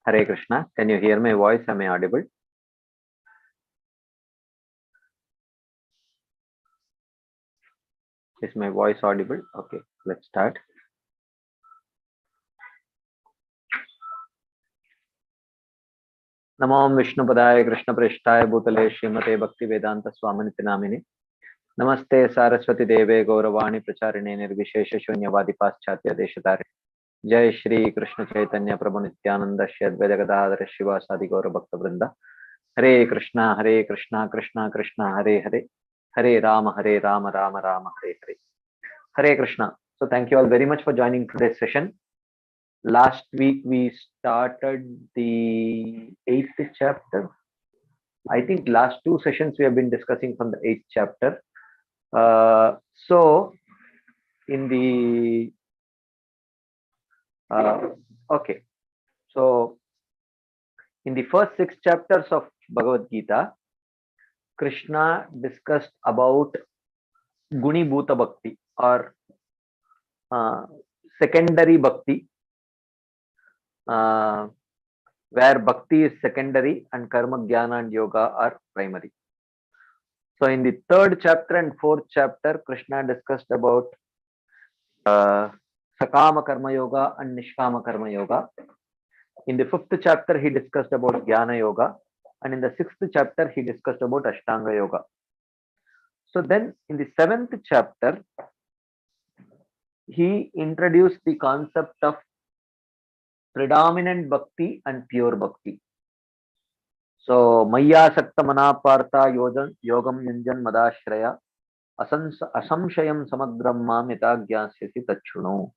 Hare Krishna. Can you hear my voice? Am I audible? Is my voice audible? Okay, let's start. नमो विष्णुपदाय कृष्णप्रेष्ठाय भूतले श्रीमते भक्ति वेदांत स्वामिनिति नामिने नमस्ते सारस्वती देवे गौरवाणी प्रचारिणे निर्विशेष शून्यवादी पाश्चात्य देशतारे जय श्री कृष्ण चैतन्य प्रभु नित्यानंद श्री अद्वैत गदाधर शिवासादि गौर भक्त वृंदा हरे Krishna Krishna Krishna Hare Hare Hare Ram Ram Ram Hare Hare Hare Krishna. So thank you all very much for joining today's session. Last week we started the 8th chapter. I think last two sessions we have been discussing from the 8th chapter. So in the okay, so in the first 6 chapters of Bhagavad Gita, Krishna discussed about Guni Bhuta Bhakti or secondary Bhakti, where Bhakti is secondary and Karma, Jnana and Yoga are primary. So in the 3rd chapter and 4th chapter, Krishna discussed about Sakama Karma Yoga and Nishkama Karma Yoga. In the 5th chapter, he discussed about Jnana Yoga, and in the 6th chapter, he discussed about Ashtanga Yoga. So then in the 7th chapter, he introduced the concept of predominant bhakti and pure bhakti. So Maya Sakta Manapartha Yogam Yanjan Madashraya Asamshayam Samagram Mam Yatagyasyasi Tachuno.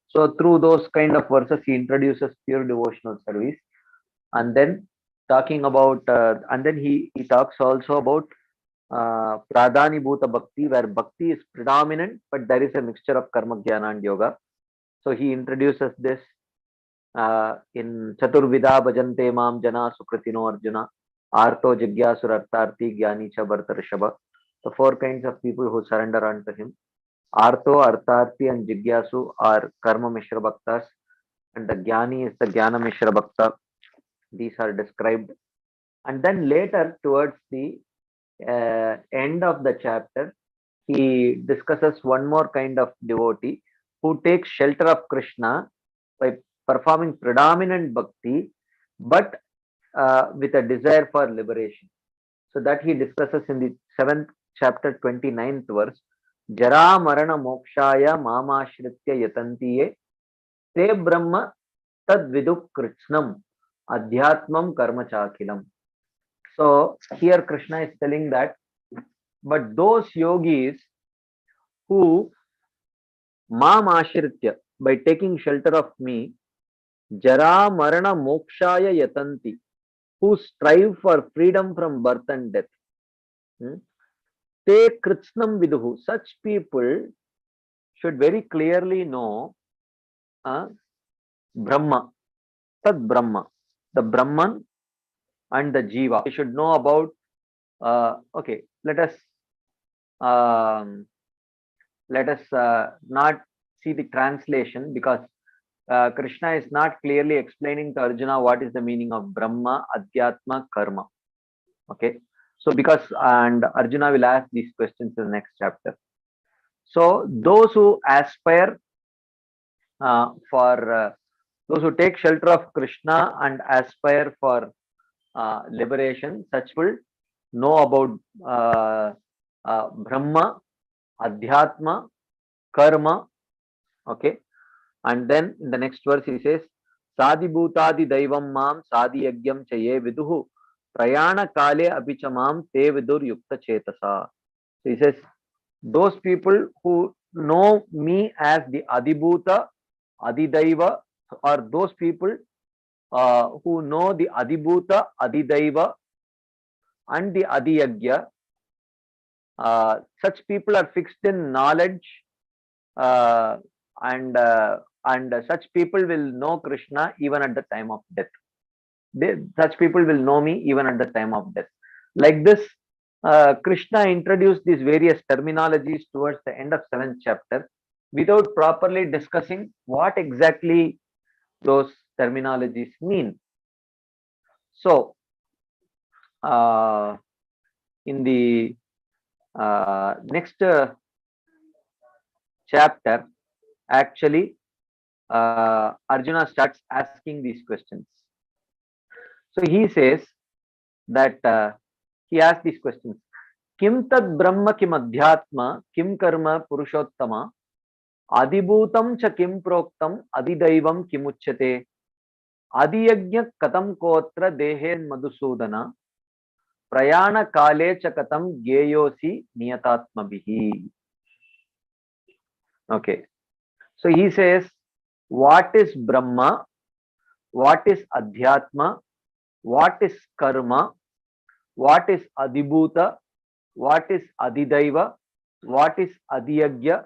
So through those kind of verses, he introduces pure devotional service, and then talking about and then he talks also about Pradhani Bhuta Bhakti, where bhakti is predominant, but there is a mixture of karma, jnana, and yoga. So he introduces this in Chaturvida Bhajante Mam Jana Sukritino Arjuna, Arto Jigyasur Artharthi Jnani Cha Bharta Rishabha. The 4 kinds of people who surrender unto him. Artho, Artharthi, and Jigyasu are Karma Mishra Bhaktas, and the Jnani is the Jnana Mishra Bhakta. These are described. And then later, towards the end of the chapter, he discusses one more kind of devotee who takes shelter of Krishna by performing predominant bhakti, but with a desire for liberation. So that he discusses in the 7th chapter, 29th verse. Jara Marana Mokshaya Mamashritya Yatantiye Te Brahma Tad Viduk Kritsnam Adhyatmam Karma Chakilam. So here Krishna is telling that, but those yogis who Mamashritya, by taking shelter of me, Jara Marana Mokshaya Yatanti, who strive for freedom from birth and death. Te Kritsnam Viduhu, such people should very clearly know Brahma, Tad Brahma, the Brahman and the Jiva. They should know about, okay, let us not see the translation, because Krishna is not clearly explaining to Arjuna what is the meaning of Brahma, Adhyatma, Karma. Okay, so because, and Arjuna will ask these questions in the next chapter. So those who aspire for those who take shelter of Krishna and aspire for liberation, such will know about Brahma, Adhyatma, Karma. Okay, and then in the next verse he says, Sadi Bhutadi Daivam Mam Sadi Yagyam Chaye Viduhu Prayana Kale Abhichamam Te Vidur Yukta Chetasa. So he says, those people who know me as the Adibhuta, Adidaiva, or those people who know the Adibhuta, Adidaiva, and the Adiyagya, such people are fixed in knowledge, and such people will know Krishna even at the time of death. Such people will know me even at the time of death. Like this, Krishna introduced these various terminologies towards the end of 7th chapter without properly discussing what exactly those terminologies mean. So, in the next chapter, actually, Arjuna starts asking these questions. So he says that he asks these questions. Kim tad brahma kim adhyatma kim karma purushottama adibhutam cha kim proktam adidaivam kimuchyate adiyajna katam kotra dehe madhusudana prayana kale cha katam geyosi niyatatmabihi. Okay. So he says, what is Brahma? What is Adhyatma? What is Karma? What is Adibhuta? What is Adidaiva? What is Adiyagya?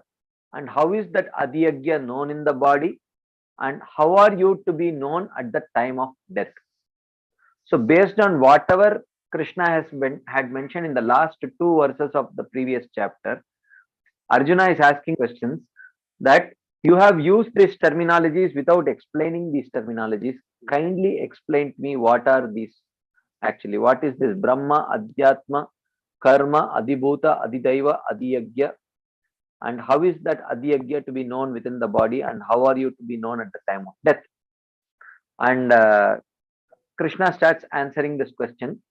And how is that Adiyagya known in the body? And how are you to be known at the time of death? So based on whatever Krishna had mentioned in the last two verses of the previous chapter, Arjuna is asking questions that you have used these terminologies without explaining these terminologies. Kindly explain to me what are these actually. What is this Brahma, Adhyatma, Karma, Adibhuta, Adidaiva, Adiyagya? And how is that Adiyagya to be known within the body? And how are you to be known at the time of death? And Krishna starts answering this question.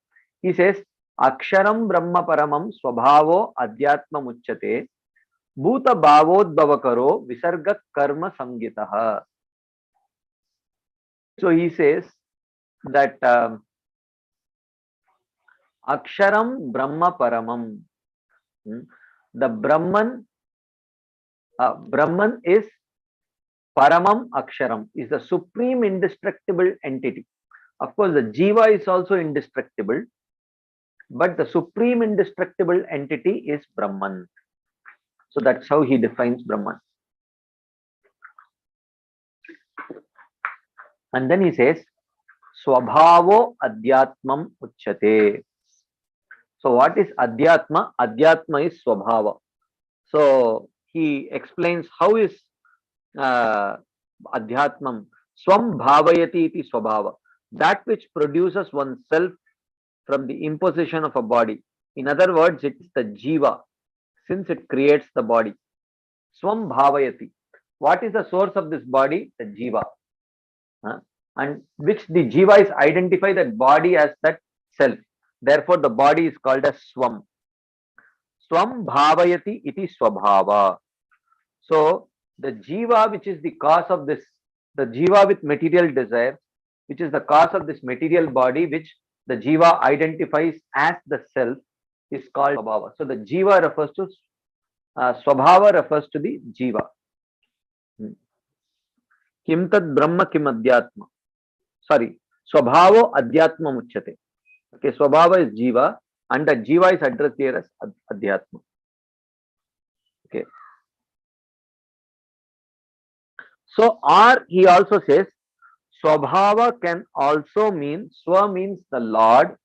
He says, Aksharam Brahma Paramam Swabhavo Adhyatma Muchyate Bhuta Bhavodbhavakaro Visarga Karma Samgitaha. So he says that Aksharam Brahma Paramam. The Brahman is Paramam Aksharam, is the supreme indestructible entity. Of course, the Jiva is also indestructible, but the supreme indestructible entity is Brahman. So that's how he defines Brahman. And then he says, Swabhavo Adhyatmam Uchyate. So what is Adhyatma? Adhyatma is Swabhava. So he explains how is Adhyatmam. Swam Bhavayati iti Swabhava. That which produces oneself from the imposition of a body. In other words, it's the Jiva, since it creates the body. Swam Bhavayati. What is the source of this body? The Jiva. And which the Jiva is identify that body as that self. Therefore, the body is called as Swam. Swam Bhavayati iti Swabhava. So, the Jiva, which is the cause of this, the Jiva with material desire, which is the cause of this material body, which the Jiva identifies as the self, is called Swabhava. So, the Jiva refers to, Swabhava refers to the Jiva. Kim tad Brahma kim Adhyatma. Sorry, Swabhavo Adhyatma Muchyate. Okay, Swabhava is Jiva, and the Jiva is addressed here as Adhyatma. Okay. So, or he also says, Swabhava can also mean, Swa means the Lord,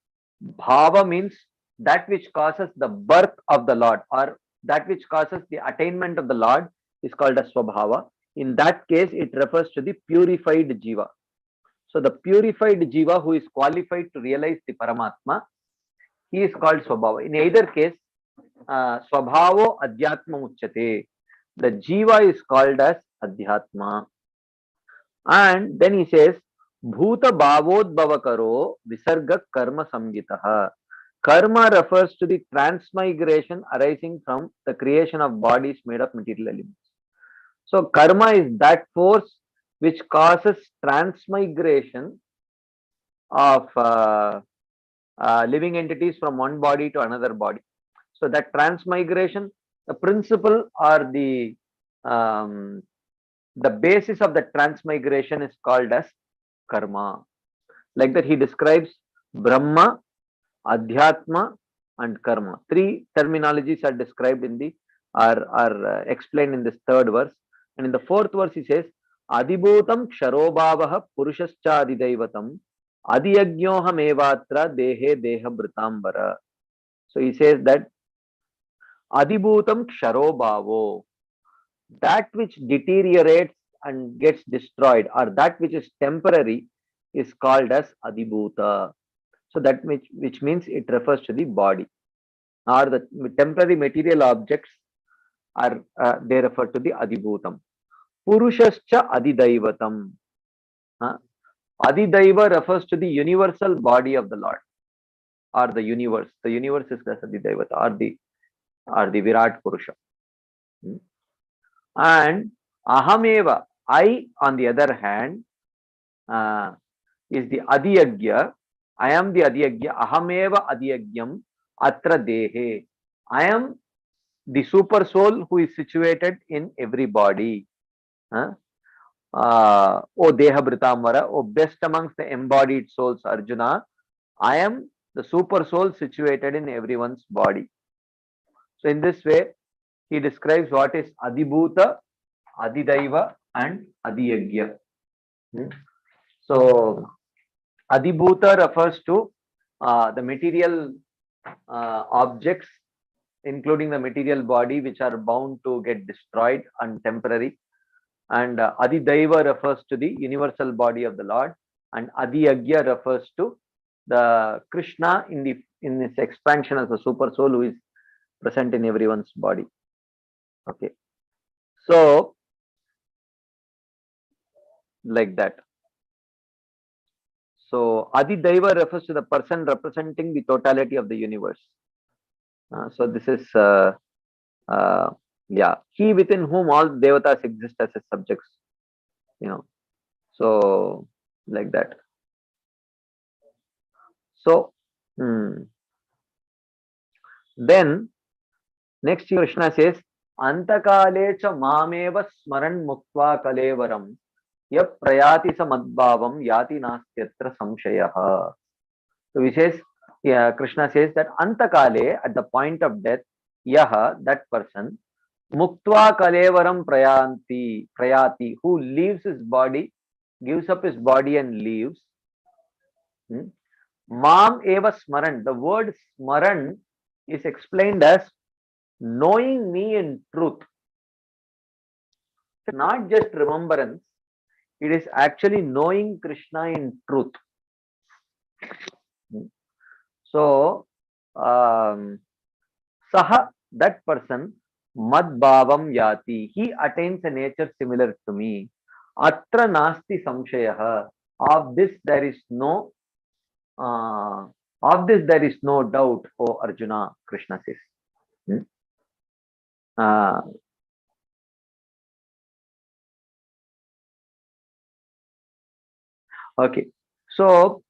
Bhava means that which causes the birth of the Lord, or that which causes the attainment of the Lord is called as Swabhava. In that case, it refers to the purified Jiva. So the purified Jiva who is qualified to realize the Paramatma, he is called Swabhava. In either case, Swabhavo Adhyatma Uchyate. The Jiva is called as Adhyatma. And then he says, Bhuta Bhavodbhavakaro Visarga Karma Samgitaha. Karma refers to the transmigration arising from the creation of bodies made of material elements. So karma is that force which causes transmigration of living entities from one body to another body. So that transmigration, the principle or the basis of the transmigration is called as karma. Like that, he describes Brahma, Adhyatma, and Karma. Three terminologies are described in the are explained in this third verse. And in the fourth verse, he says, Adibhutam Ksharobhavaha Purushascha Adidaivatam Adiyagyoham Evatra Dehe Deha Britambara. So he says that Adibhutam Ksharobhavo, that which deteriorates and gets destroyed, or that which is temporary, is called as Adibhuta. So that which means it refers to the body, or the temporary material objects are they refer to the adibhutam. Purushascha adidaivatam. Uh, Adidaiva refers to the universal body of the Lord, or the universe. The universe is the Adidaivata, or the Virat Purusha. Hmm. And Ahameva, I, on the other hand, uh, is the Adiyagya. I am the Adiyagya. Ahameva Adiyagyam Atra Dehe. I am the super soul who is situated in every body. Huh? O Deha Britamvara, O best amongst the embodied souls, Arjuna, I am the super soul situated in everyone's body. So in this way, he describes what is Adibhuta, Adidaiva, and Adiyagya. So Adibhuta refers to the material objects, including the material body, which are bound to get destroyed and temporary. And Adidaiva refers to the universal body of the Lord, and Adiyagya refers to the Krishna in this expansion as a super soul who is present in everyone's body. Okay, so like that. So Adidaiva refers to the person representing the totality of the universe. So this is yeah, he within whom all devatas exist as his subjects. So like that. So then next Krishna says, Antakale cha mameva smaran muktva kalevaram yap prayati samadbhavam yati nastyatra samshayaha. So he says, Krishna says that Antakale, at the point of death, yaha, that person, muktva kalevaram prayati, who leaves his body, gives up his body and leaves. Mam eva smaran. The word smaran is explained as knowing me in truth. Not just remembrance, it is actually knowing Krishna in truth. So, Saha, that person, Mad Bhavam Yati, he attains a nature similar to me. Atra Nasti Samshayaha. Of this there is no doubt, O Arjuna, Krishna says. Okay, so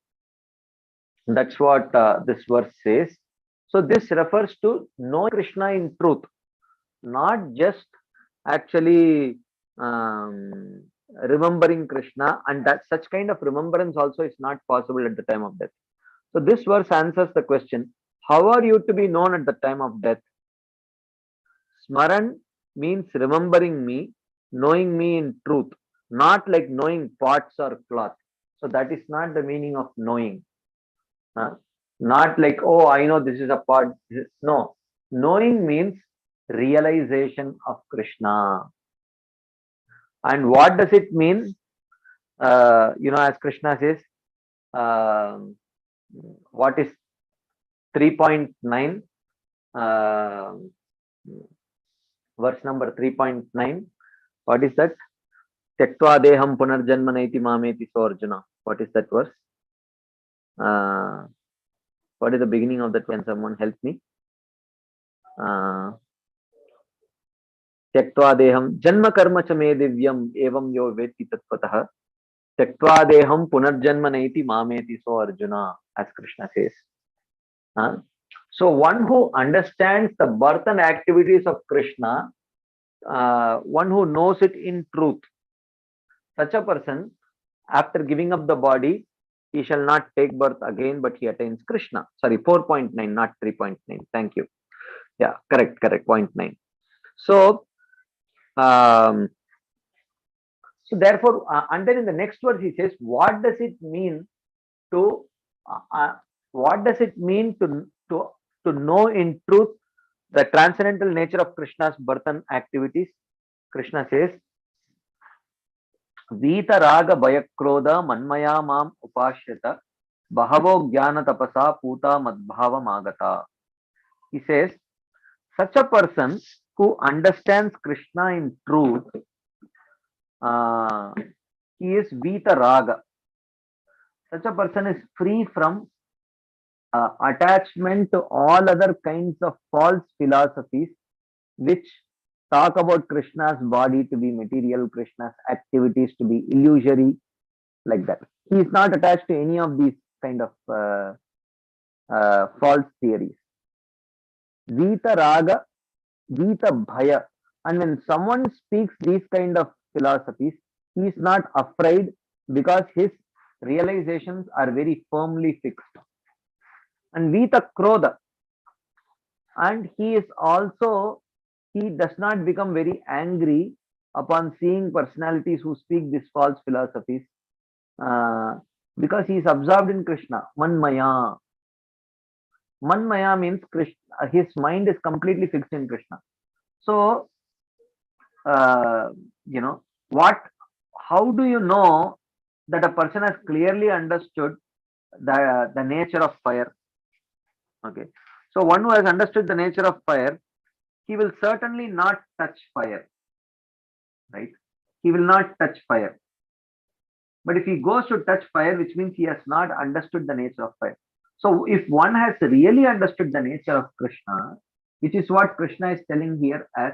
that's what this verse says. So this refers to knowing Krishna in truth, not just actually remembering Krishna, and that such kind of remembrance also is not possible at the time of death. So this verse answers the question, how are you to be known at the time of death? Smaran means remembering me, knowing me in truth, not like knowing pots or cloth. So that is not the meaning of knowing. Not like, oh, I know this is a pot. No, knowing means realization of Krishna. And what does it mean? As Krishna says, what is 3.9? Verse number 3.9. What is that? Tyaktva deham punarjanma naiti mameti so Arjuna. What is that verse? What is the beginning of that? Can someone help me? Tyaktva deham janma karma cha me divyam evam yo veti tatvatah tyaktva deham punarjanma naiti mameti so Arjuna, as Krishna says. So one who understands the birth and activities of Krishna, one who knows it in truth, such a person, after giving up the body, he shall not take birth again, but he attains Krishna. Sorry, 4.9, not 3.9. Thank you. Yeah, correct, 0.9. So, therefore, and then in the next verse he says, what does it mean to know in truth the transcendental nature of Krishna's birth and activities? Krishna says, Vita Raga Bayakroda Manmaya Mam Upashyata Bahavo Jnana Tapasa Puta Madbhava Magata. He says, such a person who understands Krishna in truth, uh, he is Vita Raga. Such a person is free from attachment to all other kinds of false philosophies which talk about Krishna's body to be material, Krishna's activities to be illusory, like that. He is not attached to any of these kind of false theories. Vita Raga, Vita Bhaya. And when someone speaks these kind of philosophies, he is not afraid because his realizations are very firmly fixed. And Vita Krodha, and he is also, he does not become very angry upon seeing personalities who speak these false philosophies uh, because he is absorbed in Krishna. Manmaya. Manmaya means Krishna, his mind is completely fixed in Krishna. So, uh, you know, how do you know that a person has clearly understood the nature of fire? Okay. So, one who has understood the nature of fire, he will certainly not touch fire, right? He will not touch fire. But if he goes to touch fire, which means he has not understood the nature of fire. So if one has really understood the nature of Krishna, which is what Krishna is telling here as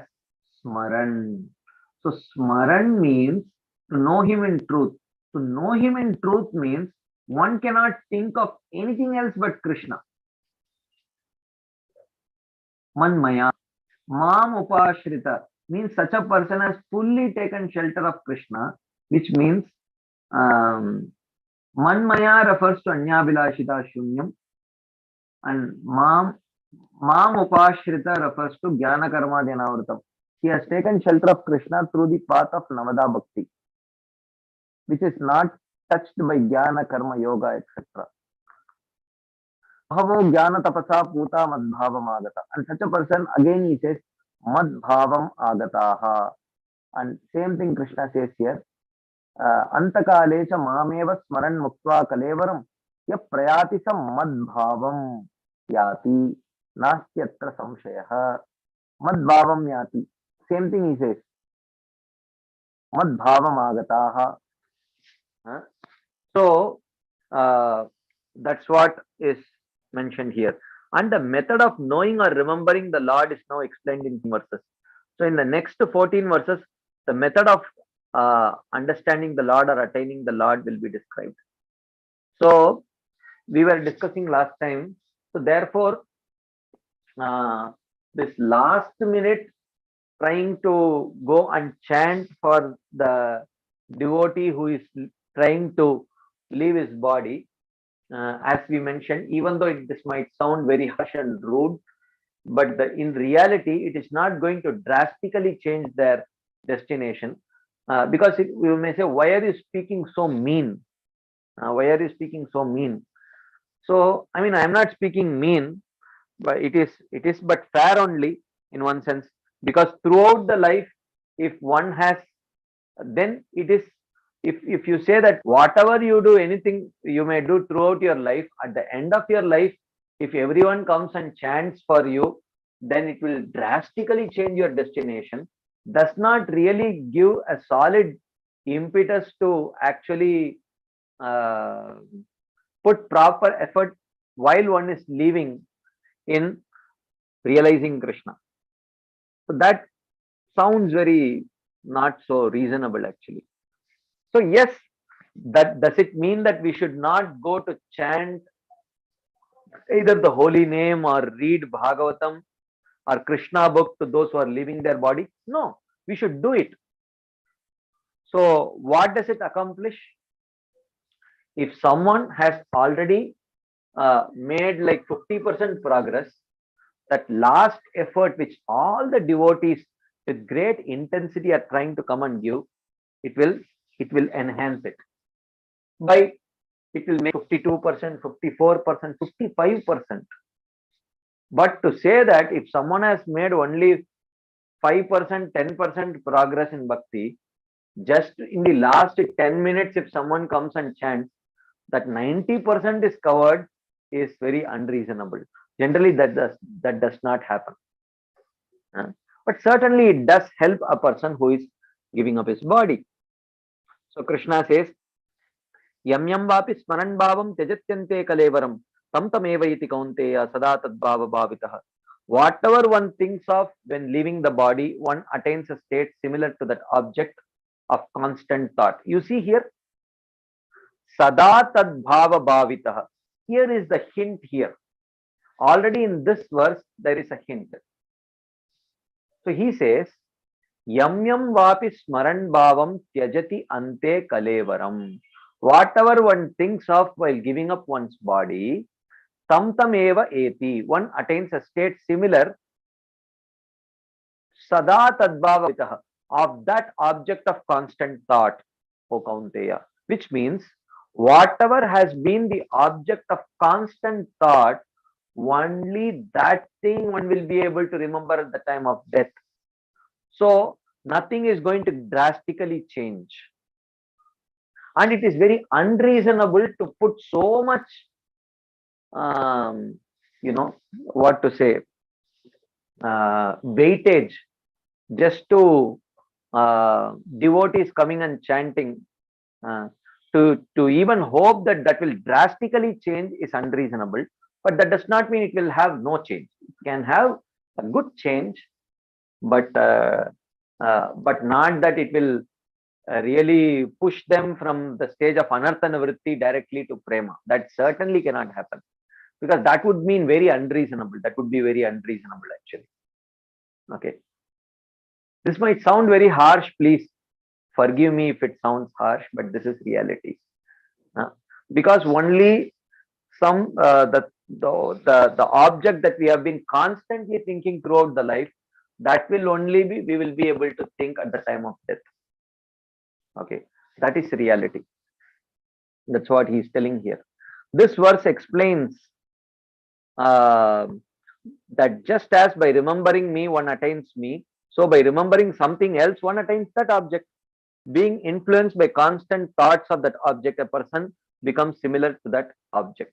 Smaran. So Smaran means to know him in truth. To know him in truth means one cannot think of anything else but Krishna. Manmaya. Mam Upashrita means such a person has fully taken shelter of Krishna, which means Manmaya refers to Anyabhilashita Shunyam, and Mam Upashrita refers to Jnana Karma Dhyanavritam. He has taken shelter of Krishna through the path of Navada Bhakti, which is not touched by Jnana Karma Yoga, etc. Bahavo Jnana Tapasa Puta Madbhavam Agata. And such a person, again he says, Madbhavam Agataha. And same thing Krishna says here. Antakale cha mameva smaran muktva kalevaram ya prayati sam madbhavam yati nastyatra samshayah. Madbhavam yati. Same thing he says. Madbhavam agataha. So that's what is mentioned here. And the method of knowing or remembering the Lord is now explained in verses. So in the next 14 verses, the method of understanding the Lord or attaining the Lord will be described. So we were discussing last time. So therefore, this last minute trying to go and chant for the devotee who is trying to leave his body, as we mentioned, even though this might sound very harsh and rude, but in reality, it is not going to drastically change their destination. Because you may say, why are you speaking so mean? Why are you speaking so mean? So, I mean, I'm not speaking mean, but it is but fair only in one sense, because throughout the life, if one has, then it is, if you say that whatever you do, anything you may do throughout your life, at the end of your life, if everyone comes and chants for you, then it will drastically change your destination. Does not really give a solid impetus to actually put proper effort while one is living in realizing Krishna. So that sounds very not so reasonable actually. So yes, that does it mean that we should not go to chant either the holy name or read Bhagavatam or Krishna book to those who are leaving their body? No, we should do it. So what does it accomplish? If someone has already made like 50% progress, that last effort which all the devotees with great intensity are trying to come and give, it will enhance it. By it will make 52%, 54%, 55%. But to say that if someone has made only 5%, 10% progress in bhakti, just in the last 10 minutes, if someone comes and chants, that 90% is covered is very unreasonable. Generally, that does not happen. But certainly it does help a person who is giving up his body. So Krishna says, Yam yam vapi smaran bhavam tyajatyante kalevaram tam tameva iti kaunteya sada tadbhava bhavitaha. Whatever one thinks of when leaving the body, one attains a state similar to that object of constant thought. You see here, sada tadbhava bhavitaha. Here is the hint here. Already in this verse, there is a hint. So he says, Yam yam vapi smaran bhavam tyajati ante kalevaram. Whatever one thinks of while giving up one's body, tam tam eva eti. One attains a state similar sada tadbhava of that object of constant thought, O Kaunteya. Which means whatever has been the object of constant thought, only that thing one will be able to remember at the time of death. So nothing is going to drastically change. And it is very unreasonable to put so much, what to say, weightage just to devotees coming and chanting. To even hope that that will drastically change is unreasonable. But that does not mean it will have no change. It can have a good change, but not that it will really push them from the stage of anartha nivritti directly to prema. That certainly cannot happen, because that would mean very unreasonable. That would be very unreasonable actually. Okay. This might sound very harsh. Please forgive me if it sounds harsh, but this is reality. Because only some the object that we have been constantly thinking throughout the life, that will only be, we will be able to think at the time of death. Okay, that is reality. That's what he is telling here. This verse explains that just as by remembering me one attains me, so by remembering something else one attains that object. Being influenced by constant thoughts of that object, a person becomes similar to that object.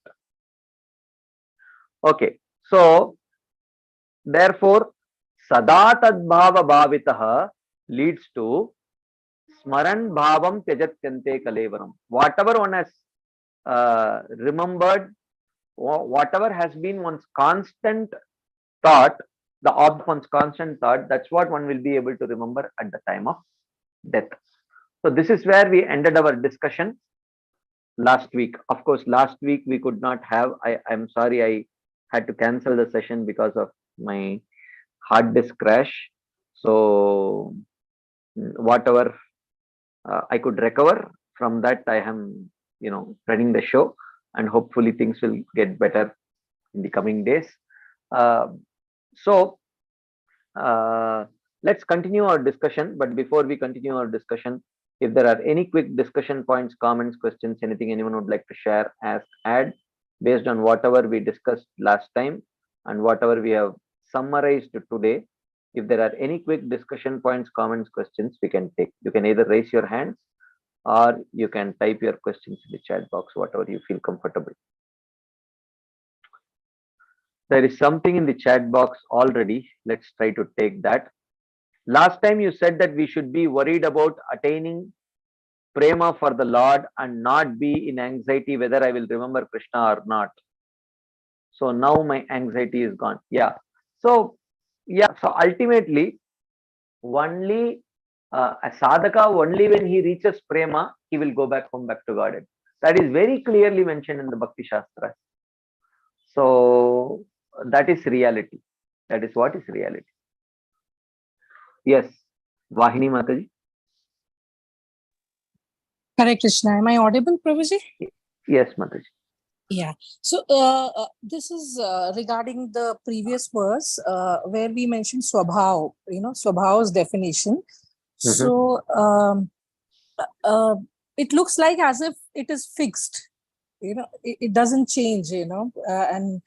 Okay, so therefore sada tadbhava bhavitaha leads to smaran bhavam tyajatyante kalevaram. Whatever one has remembered, whatever has been one's constant thought, the object of one's constant thought, that's what one will be able to remember at the time of death. So this is where we ended our discussion last week. Of course, last week we could not have, I'm sorry, I had to cancel the session because of my hard disk crash. So whatever I could recover from that, I am, running the show, and hopefully things will get better in the coming days. So let's continue our discussion. But before we continue our discussion, if there are any quick discussion points, comments, questions, anything anyone would like to share, ask, add, based on whatever we discussed last time and whatever we have summarized today. If there are any quick discussion points, comments, questions, we can take. You can either raise your hands or you can type your questions in the chat box, whatever you feel comfortable. There is something in the chat box already. Let's try to take that. Last time you said that we should be worried about attaining prema for the Lord and not be in anxiety whether I will remember Krishna or not. So now my anxiety is gone. Yeah. So ultimately, only a sadhaka, only when he reaches prema, he will go back home, back to Godhead. That is very clearly mentioned in the Bhakti Shastras. So that is reality. That is what is reality. Yes, Vahini Mataji. Hare Krishna. Am I audible, Prabhuji? Yes, Mataji. Yeah. So this is regarding the previous verse where we mentioned Swabhav, Swabhav's definition. So it looks like as if it is fixed, it doesn't change, and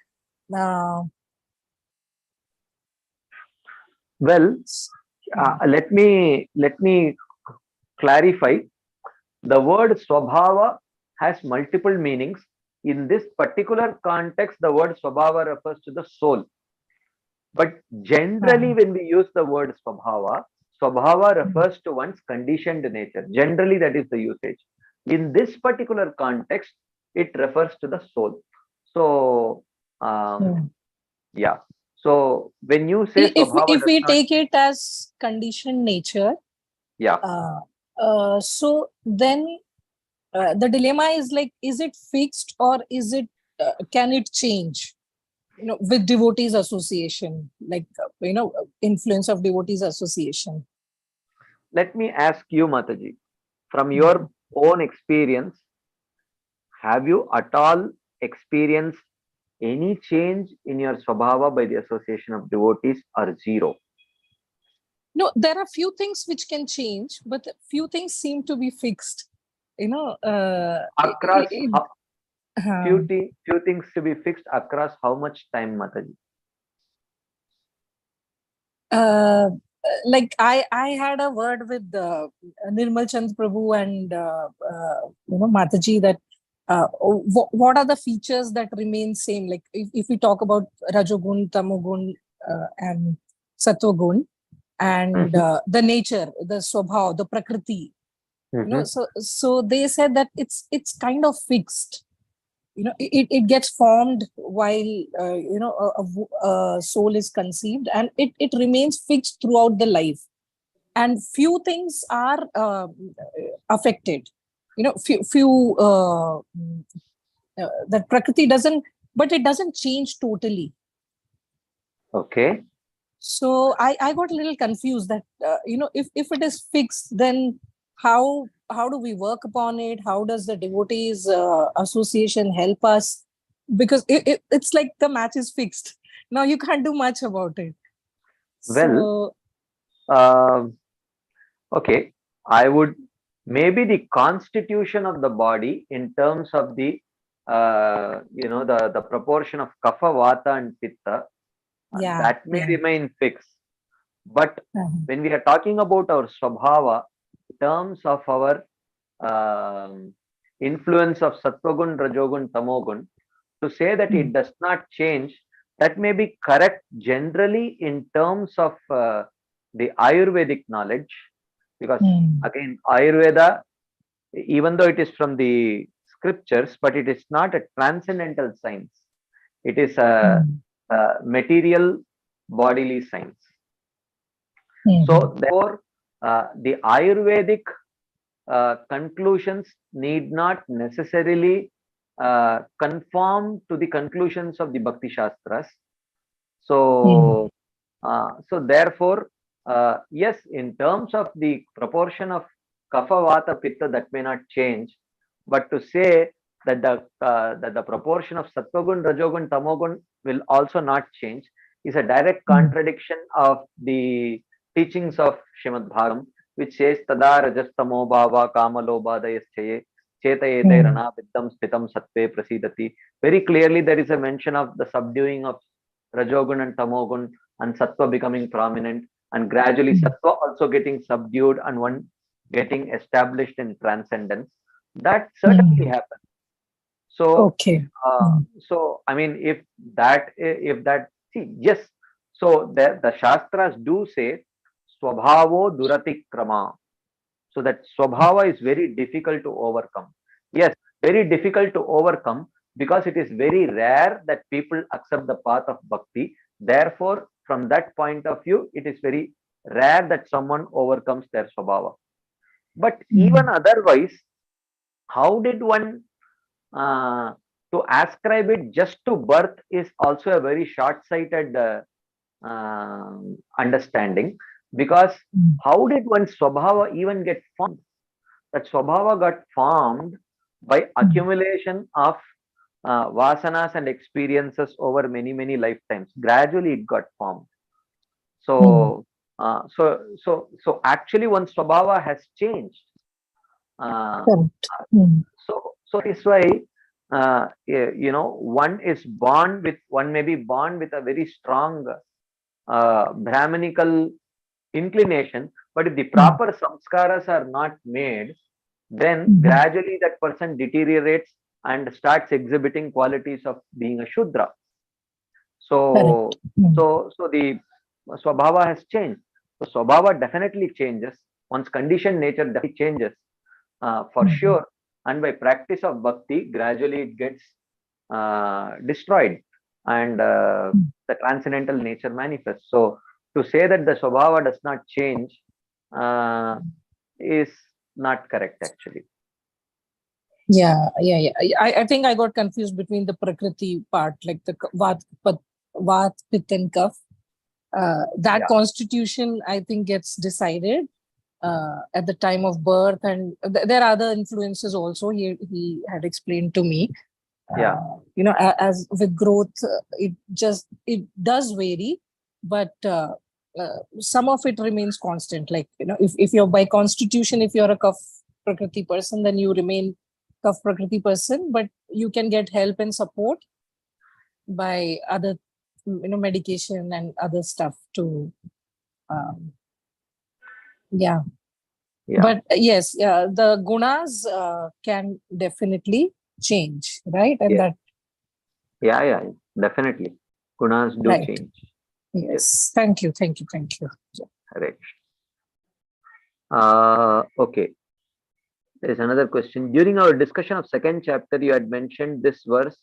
well, let me clarify. The word swabhava has multiple meanings. In this particular context, the word Swabhava refers to the soul. But generally, when we use the word Swabhava refers to one's conditioned nature. Generally, that is the usage. In this particular context, it refers to the soul. So, yeah. So when you say Swabhava If does we not, take it as conditioned nature, yeah, so then the dilemma is like, is it fixed or is it can it change? With devotees association, like influence of devotees association. let me ask you, Mataji, from your own experience, have you at all experienced any change in your Swabhava by the association of devotees or zero? No, there are few things which can change, but few things seem to be fixed. Across uh, few things to be fixed across how much time, Mataji? uh, like I had a word with Nirmal Chand Prabhu and Mataji that what are the features that remain same? Like if we talk about Rajogun, Tamogun, and Sattvagun, and the nature, the Swabhav, the Prakriti. So they said that it's kind of fixed. It gets formed while a soul is conceived, and it remains fixed throughout the life, and few things are affected. That Prakriti doesn't, but it doesn't change totally. Okay. So I got a little confused that if it is fixed, then how do we work upon it? How does the devotees association help us? Because it's like the match is fixed. Now you can't do much about it. Well, So okay, I would maybe the constitution of the body in terms of the the proportion of kapha, vata, and pitta, that may remain fixed. But when we are talking about our swabhava, in terms of our influence of sattvagun, rajogun, tamogun, to say that it does not change, that may be correct generally in terms of the Ayurvedic knowledge, because again, Ayurveda, even though it is from the scriptures, but it is not a transcendental science. It is a material bodily science. So therefore, the Ayurvedic conclusions need not necessarily conform to the conclusions of the Bhakti Shastras. So, so therefore, yes, in terms of the proportion of Kapha, Vata, Pitta, that may not change, but to say that the proportion of Sattvagun, Rajogun, Tamogun will also not change is a direct contradiction of the teachings of Shrimad Bhagavatam, which says tada rajastamo bhava kamalobhadayaschaye chetayete viddam sthitam sattve prasidati. Very clearly there is a mention of the subduing of rajogun and tamogun and sattva becoming prominent, and gradually sattva also getting subdued and one getting established in transcendence. That certainly happens. So so I mean, if that see, yes, so the Shastras do say Swabhavo Duratikrama. So that Swabhava is very difficult to overcome. Yes, very difficult to overcome because it is very rare that people accept the path of bhakti. Therefore, from that point of view, it is very rare that someone overcomes their Swabhava. But even otherwise, how did one to ascribe it just to birth is also a very short-sighted understanding, because how did one swabhava even get formed? That swabhava got formed by accumulation of vasanas and experiences over many lifetimes. Gradually it got formed. So so actually one swabhava has changed. So this why one is born with, one may be born with a very strong Brahminical inclination, but if the proper samskaras are not made, then gradually that person deteriorates and starts exhibiting qualities of being a Shudra. So, the Swabhava has changed. So Swabhava definitely changes. One's conditioned nature definitely changes, for sure. And by practice of bhakti, gradually it gets destroyed, and the transcendental nature manifests. So to say that the Swabhava does not change is not correct, actually. Yeah. I think I got confused between the Prakriti part, like the Vat, Pit, and Kaf. That constitution, I think, gets decided at the time of birth, and there are other influences also. He had explained to me. As with growth, it does vary, but some of it remains constant. Like, if you're by constitution, if you're a Kaf Prakriti person, then you remain Kaf Prakriti person, but you can get help and support by other, medication and other stuff to, But yes, the gunas can definitely change, right? And that. Yeah, definitely. Gunas do change. Yes. Thank you. Correct. Okay. There's another question. During our discussion of second chapter, you had mentioned this verse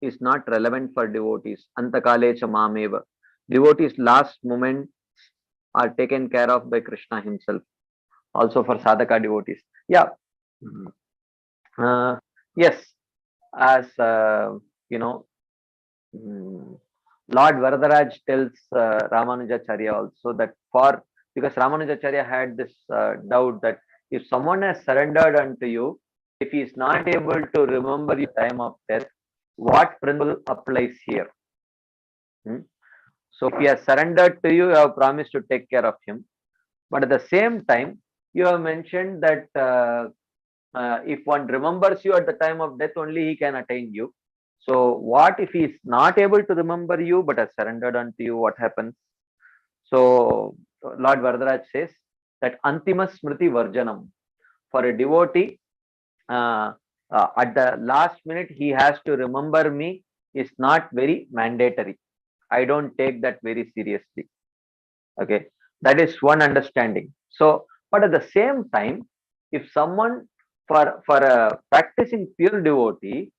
is not relevant for devotees. Antakalecha mameva. Devotees' last moments are taken care of by Krishna himself. Also for sadhaka devotees. Yeah. Yes. As Lord Varadaraj tells Ramanujacharya also that because Ramanujacharya had this doubt that if someone has surrendered unto you, if he is not able to remember your time of death, what principle applies here? So if he has surrendered to you, you have promised to take care of him. But at the same time, you have mentioned that if one remembers you at the time of death, only he can attain you. So what if he is not able to remember you but has surrendered unto you? What happens? So Lord Varadaraj says that Antima Smriti Varjanam. For a devotee, at the last minute he has to remember me is not very mandatory. I don't take that very seriously. Okay, that is one understanding. So, but at the same time, if someone for a practicing pure devotee,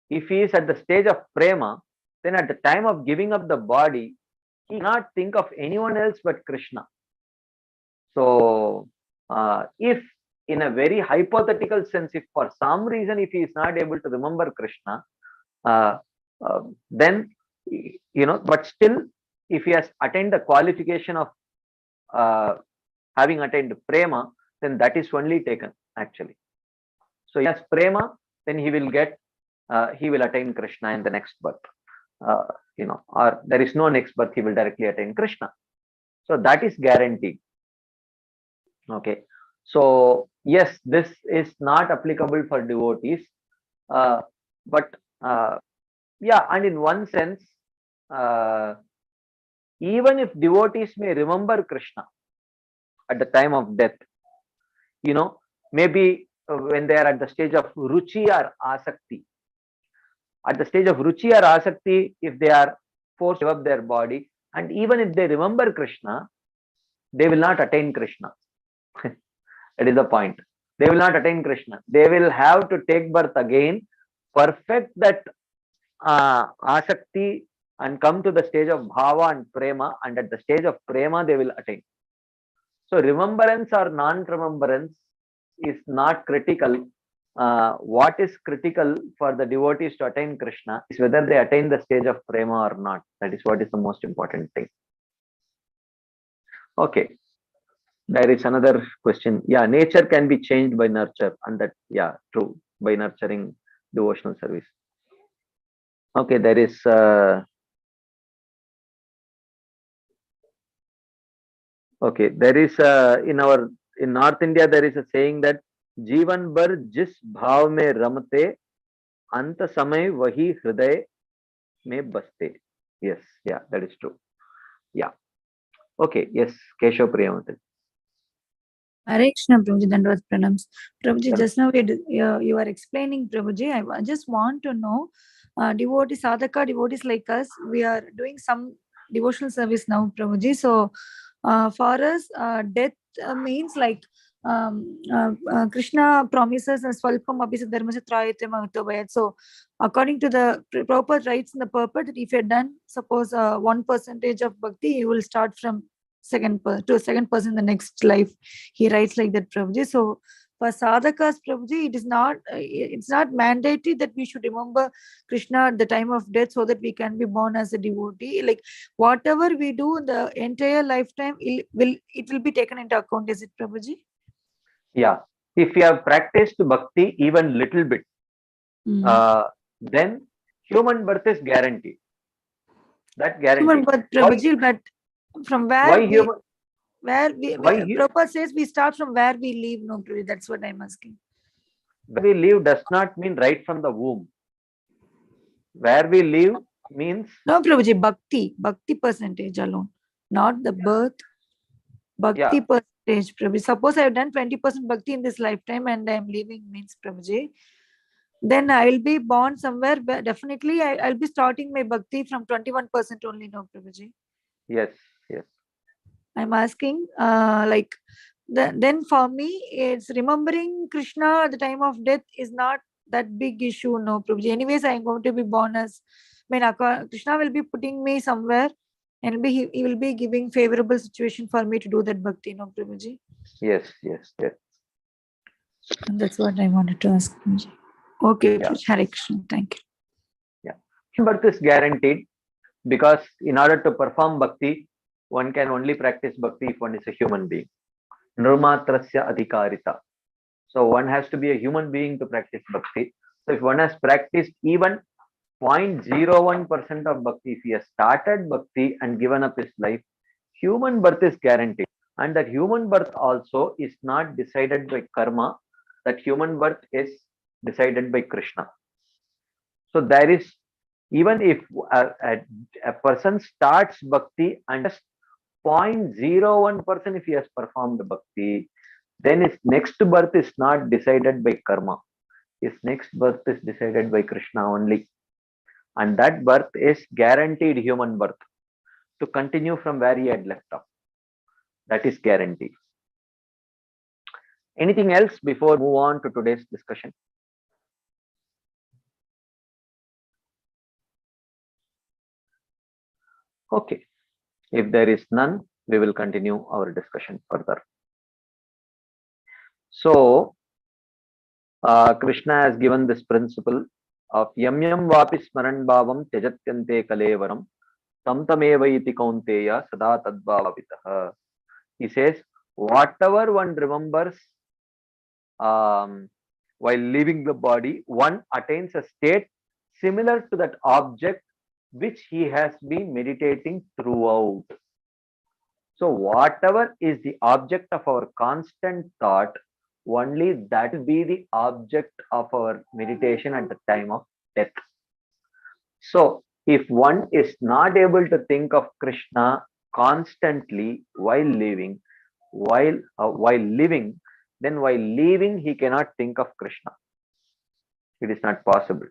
if he is at the stage of prema, then at the time of giving up the body, he cannot think of anyone else but Krishna. So, if in a very hypothetical sense, if for some reason if he is not able to remember Krishna, then but still, if he has attained the qualification of having attained prema, then that is only taken actually. So he has prema, then he will attain Krishna in the next birth. Or there is no next birth, he will directly attain Krishna. So that is guaranteed. Okay. So yes, this is not applicable for devotees, but and in one sense, even if devotees may remember Krishna at the time of death, maybe when they are at the stage of ruchi or asakti. At the stage of ruchi or asakti, if they are forced to give up their body, and even if they remember Krishna, they will not attain Krishna. That is the point. They will not attain Krishna. They will have to take birth again, perfect that asakti, and come to the stage of bhava and prema, and at the stage of prema they will attain. So remembrance or non-remembrance is not critical. What is critical for the devotees to attain Krishna is whether they attain the stage of prema or not. That is what is the most important thing. Okay. There is another question. Yeah, nature can be changed by nurture, and that, true, by nurturing devotional service. Okay, there is in North India there is a saying that जीवन भर जिस भाव में रमते अंत समय वही हृदय में बसते. Yes, that is true. Okay, yes, Keshav Priyamathan. Hare Krishna, Prabhuji, Dandavat Pranams. Prabhuji, Sure. just now you are explaining, Prabhuji. I just want to know, devotees, sadhaka devotees like us, we are doing some devotional service now, Prabhuji. So, for us, death means like Krishna promises us Swalpam Abhisa Dharmasya Trayate Mahatobayat. So, according to the Prabhupada writes in the purport, that if you're done, suppose 1% of bhakti, you will start from to a second person in the next life. He writes like that, Prabhuji. So, for sadhakas, Prabhuji, it's not mandatory that we should remember Krishna at the time of death so that we can be born as a devotee. Like whatever we do in the entire lifetime, it will be taken into account. Is it, Prabhuji? Yeah. If you have practiced bhakti even little bit, then human birth is guaranteed. That guaranteed. But Prabhuji, but from Why human? Prabhupada says we start from where we live. No, Prabhuji, that's what I'm asking. Where we live does not mean right from the womb. Where we live means no, Prabhuji, bhakti percentage alone, not the birth. Bhakti percentage, Prabhuji. Suppose I have done 20% bhakti in this lifetime and I am leaving means, Prabhuji, then I will be born somewhere. But definitely, I'll be starting my bhakti from 21% only. No, Prabhuji. yes. I'm asking, then for me, it's remembering Krishna at the time of death is not that big issue. No, Prabhuji. Anyways, I'm going to be born as, Krishna will be putting me somewhere and he will be giving favorable situation for me to do that bhakti. No, Prabhuji. Yes. And that's what I wanted to ask. Prabhuji. Okay, Yeah. Hare Krishna. Thank you. Yeah. Birth is guaranteed because in order to perform bhakti, one can only practice bhakti if one is a human being. Nirmatrasya adhikarita. So one has to be a human being to practice bhakti. So if one has practiced even 0.01% of bhakti, if he has started bhakti and given up his life, human birth is guaranteed. And that human birth also is not decided by karma. That human birth is decided by Krishna. So there is, even if a person starts bhakti and just 0.01% if he has performed bhakti, then his next birth is not decided by karma. His next birth is decided by Krishna only. And that birth is guaranteed human birth to continue from where he had left off. That is guaranteed. Anything else before we move on to today's discussion? Okay. If there is none, we will continue our discussion further. So, Krishna has given this principle of yam yam vapi smaran bhavam tyajatyante kalevaram tam tameva iti kaunteya sada tadbhavavitah. He says, whatever one remembers while leaving the body, one attains a state similar to that object which he has been meditating throughout. So whatever is the object of our constant thought, only that will be the object of our meditation at the time of death. So if one is not able to think of Krishna constantly while living, then while leaving he cannot think of Krishna. It is not possible.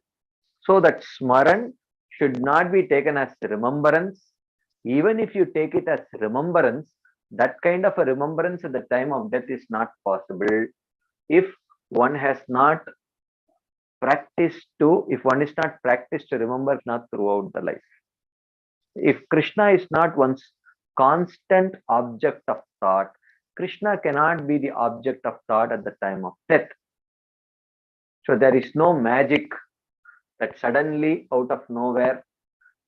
So that smaran should not be taken as remembrance. Even if you take it as remembrance, that kind of a remembrance at the time of death is not possible if one has not practiced to remember Krishna throughout the life. If Krishna is not one's constant object of thought, Krishna cannot be the object of thought at the time of death. So there is no magic that suddenly out of nowhere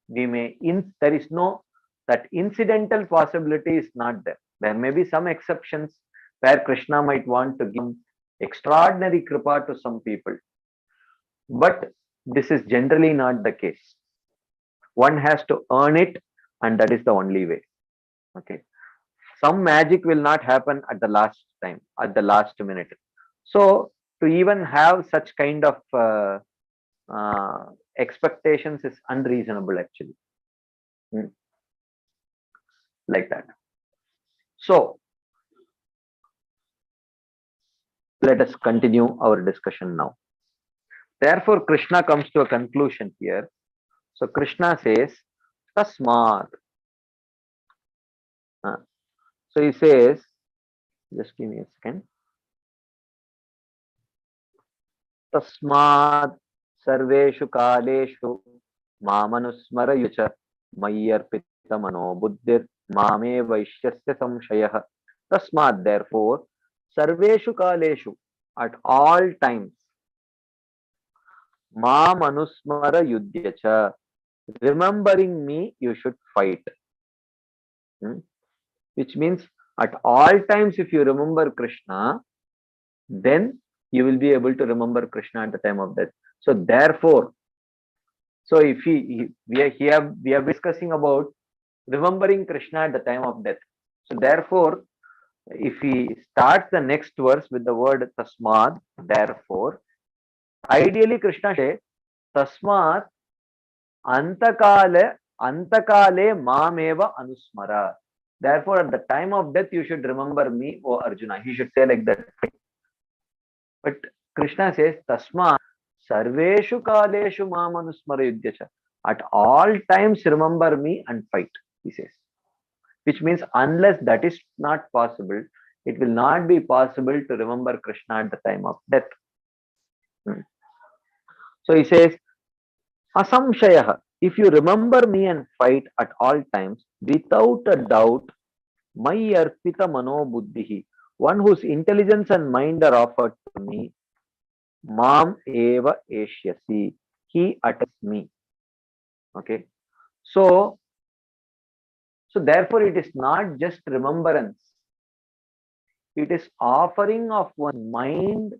there is no, that incidental possibility is not there. There may be some exceptions where Krishna might want to give extraordinary kripa to some people. But this is generally not the case. One has to earn it, and that is the only way. Okay. Some magic will not happen at the last time, at the last minute. So to even have such kind of expectations is unreasonable actually. Like that. So Let us continue our discussion now. Therefore, Krishna comes to a conclusion here. So Krishna says, Tasmat. So he says, just give me a second. Tasmat sarveshu kaleshu mamanusmarayu cha mayyarpita mano buddhir mame vaishyasya samshayah. Tasmat, therefore, sarveshu kaleshu, at all times, mamanusmara yudhya cha, remembering me you should fight. Which means at all times if you remember Krishna, then you will be able to remember Krishna at the time of death. So therefore, so if we are discussing about remembering Krishna at the time of death. So therefore, if we start the next verse with the word Tasmad, therefore, ideally Krishna says, Tasmad antakale mameva anusmara. Therefore, at the time of death, you should remember me, O Arjuna. He should say like that. But Krishna says, Tasma sarveshu kaleshu mamanusmara yudhyacha. At all times, remember me and fight, he says. Which means, unless that is not possible, it will not be possible to remember Krishna at the time of death. So he says, Asamshayah. If you remember me and fight at all times, without a doubt, my arpita mano buddhihi, one whose intelligence and mind are offered to me, mam eva eshyasi, he attacks me. Okay. So therefore it is not just remembrance. It is offering of one mind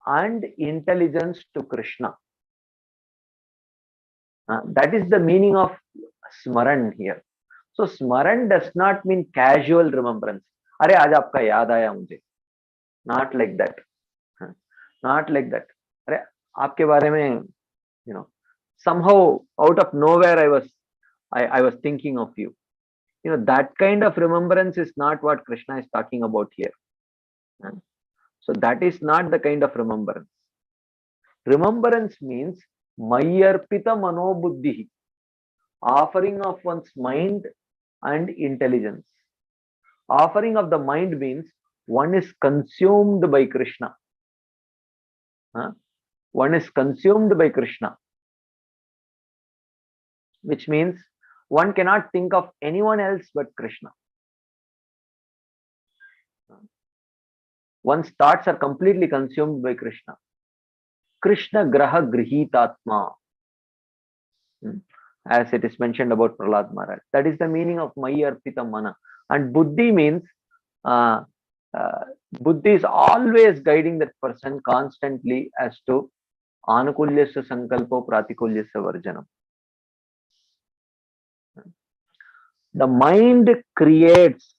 and intelligence to Krishna. That is the meaning of Smaran here. So Smaran does not mean casual remembrance. Arey aaj aapka yaad aaya mujhe. Not like that. Not like that. Arey aapke bare mein, somehow out of nowhere I was thinking of you. That kind of remembrance is not what Krishna is talking about here. So that is not the kind of remembrance. Remembrance means Mayyarpita mano buddhihi, offering of one's mind and intelligence. Offering of the mind means one is consumed by Krishna. One is consumed by Krishna. Which means one cannot think of anyone else but Krishna. One's thoughts are completely consumed by Krishna. Krishna graha grihitatma, as it is mentioned about Prahlad Maharaj. That is the meaning of Mayyarpita mana. And buddhi means, buddhi is always guiding that person constantly as to anukulyasya sankalpo pratikulyasya varjanam. The mind creates.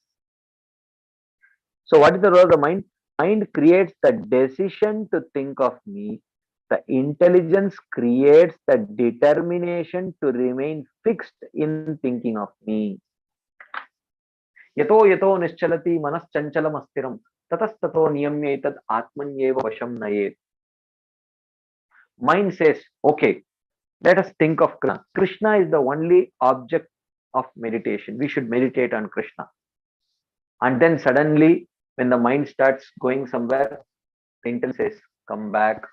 So what is the role of the mind? Mind creates the decision to think of me. The intelligence creates the determination to remain fixed in thinking of me. Yato yato nischalati manas chanchalam astiram tatastato niyamyetat atmanyeva vasham nayet. Mind says, okay, let us think of Krishna. Krishna is the only object of meditation. We should meditate on Krishna. And then suddenly, when the mind starts going somewhere, the intelligence says, come back.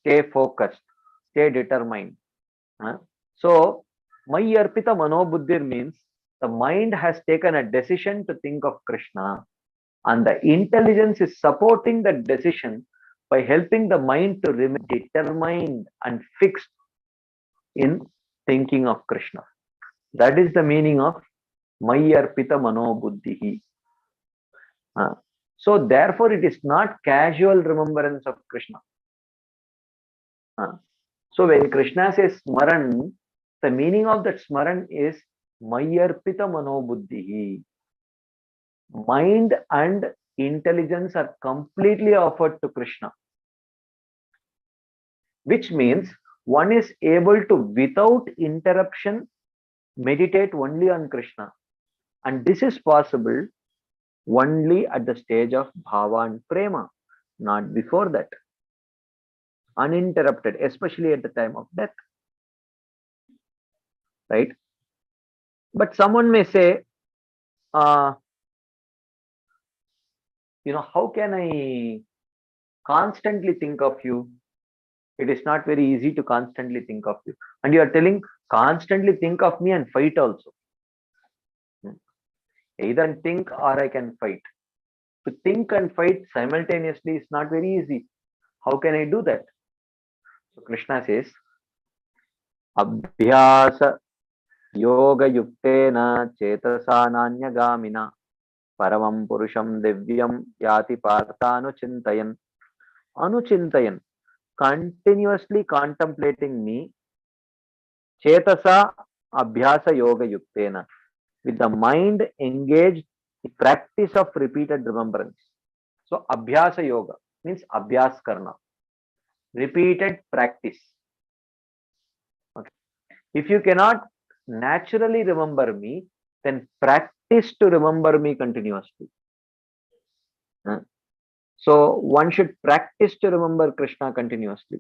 Stay focused, stay determined. So, Mayyarpita mano buddhir means the mind has taken a decision to think of Krishna, and the intelligence is supporting that decision by helping the mind to remain determined and fixed in thinking of Krishna. That is the meaning of Mayyarpita mano buddhihi. So therefore it is not casual remembrance of Krishna. So when Krishna says Smaran, the meaning of that Smaran is Mayyarpita mano buddhihi. Mind and intelligence are completely offered to Krishna. Which means one is able to, without interruption, meditate only on Krishna. And this is possible only at the stage of bhava and prema, not before that. Uninterrupted, especially at the time of death. Right? But someone may say, how can I constantly think of you? It is not very easy to constantly think of you. And you are telling, constantly think of me and fight also. Either I can think or I can fight. To think and fight simultaneously is not very easy. How can I do that? So Krishna says, Abhyasa yoga yuktena chetasa nanya paramam purusham divyam yati partha anuchintayan, continuously contemplating me, chetasa abhyasa yoga yuktena, with the mind engaged in practice of repeated remembrance. So abhyasa yoga means abhyas karna, repeated practice. Okay. If you cannot naturally remember me, then practice to remember me continuously. So one should practice to remember Krishna continuously.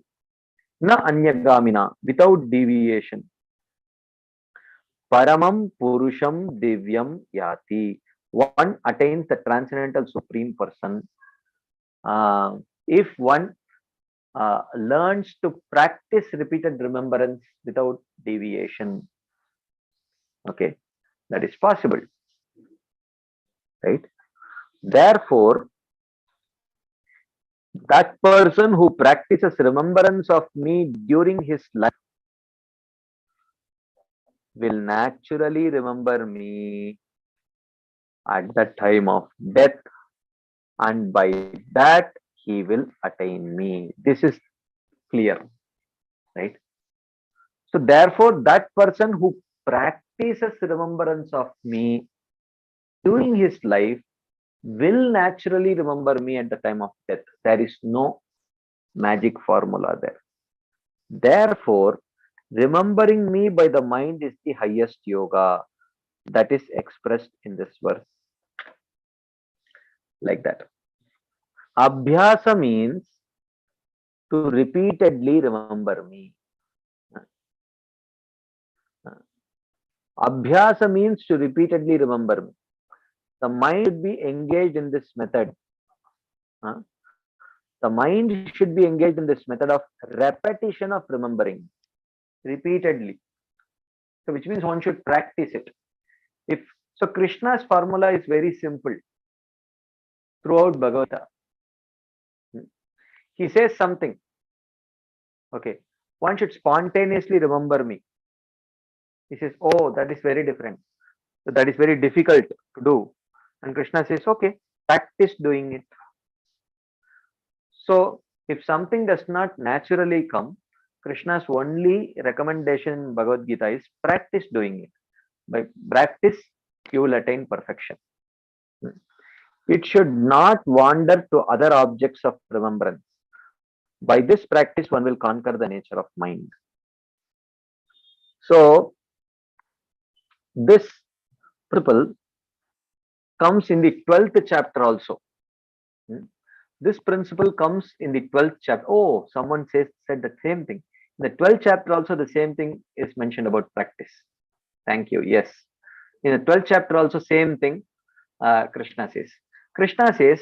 Na anyagamina, without deviation. Paramam Purusham Divyam Yati. One attains the transcendental supreme person. If one learns to practice repeated remembrance without deviation. Okay, that is possible. Right? Therefore, that person who practices remembrance of me during his life will naturally remember me at the time of death, and by that he will attain me. This is clear, right? So therefore, that person who practices remembrance of me during his life will naturally remember me at the time of death. There is no magic formula there. Therefore, remembering me by the mind is the highest yoga that is expressed in this verse. Like that. Abhyasa means to repeatedly remember me. Abhyasa means to repeatedly remember me. The mind should be engaged in this method. The mind should be engaged in this method of repetition of remembering repeatedly. So which means one should practice it. So Krishna's formula is very simple throughout Bhagavad Gita. He says something. Okay. One should spontaneously remember me. He says, oh, that is very different. So that is very difficult to do. And Krishna says, okay, practice doing it. So if something does not naturally come, Krishna's only recommendation in Bhagavad Gita is practice doing it. By practice, you will attain perfection. It should not wander to other objects of remembrance. By this practice, one will conquer the nature of mind. So, this principle comes in the 12th chapter also. This principle comes in the 12th chapter. Oh, someone said the same thing. In the 12th chapter also, the same thing is mentioned about practice. Thank you. Yes. In the 12th chapter also, same thing Krishna says. Krishna says,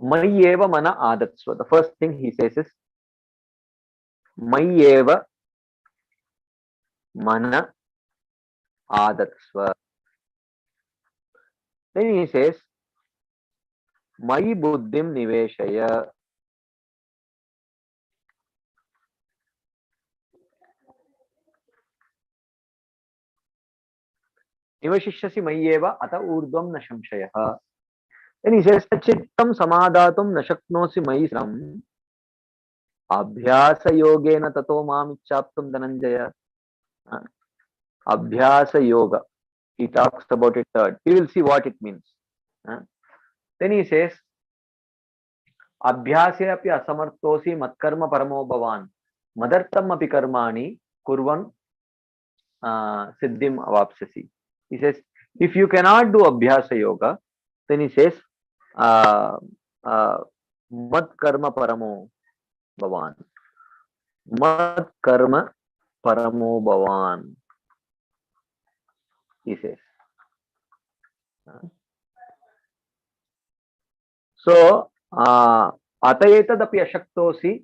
Mayyeva mana adatsva. The first thing he says is, Mayyeva mana adatsva. Then he says, Mayi buddhim niveshaya. Nivashishyasi mayyeva ata urdhvam na shamshayah. Then he says, Chittam samadhatum na shaknosi mayisram. Abhyasa yogena tato mam ichchaptum dhananjaya. Abhyasa yoga. He talks about it third. We will see what it means. Then he says, Abhyase api asamartosi matkarma paramo bhavan. Madartam api karmani kurvan siddhim avapsasi. He says, If you cannot do Abhyasa Yoga, then he says, Mad Karma Paramo Bhavan. Mad Karma Paramo Bhavan, he says. So, Atayetadapi Ashaktosi,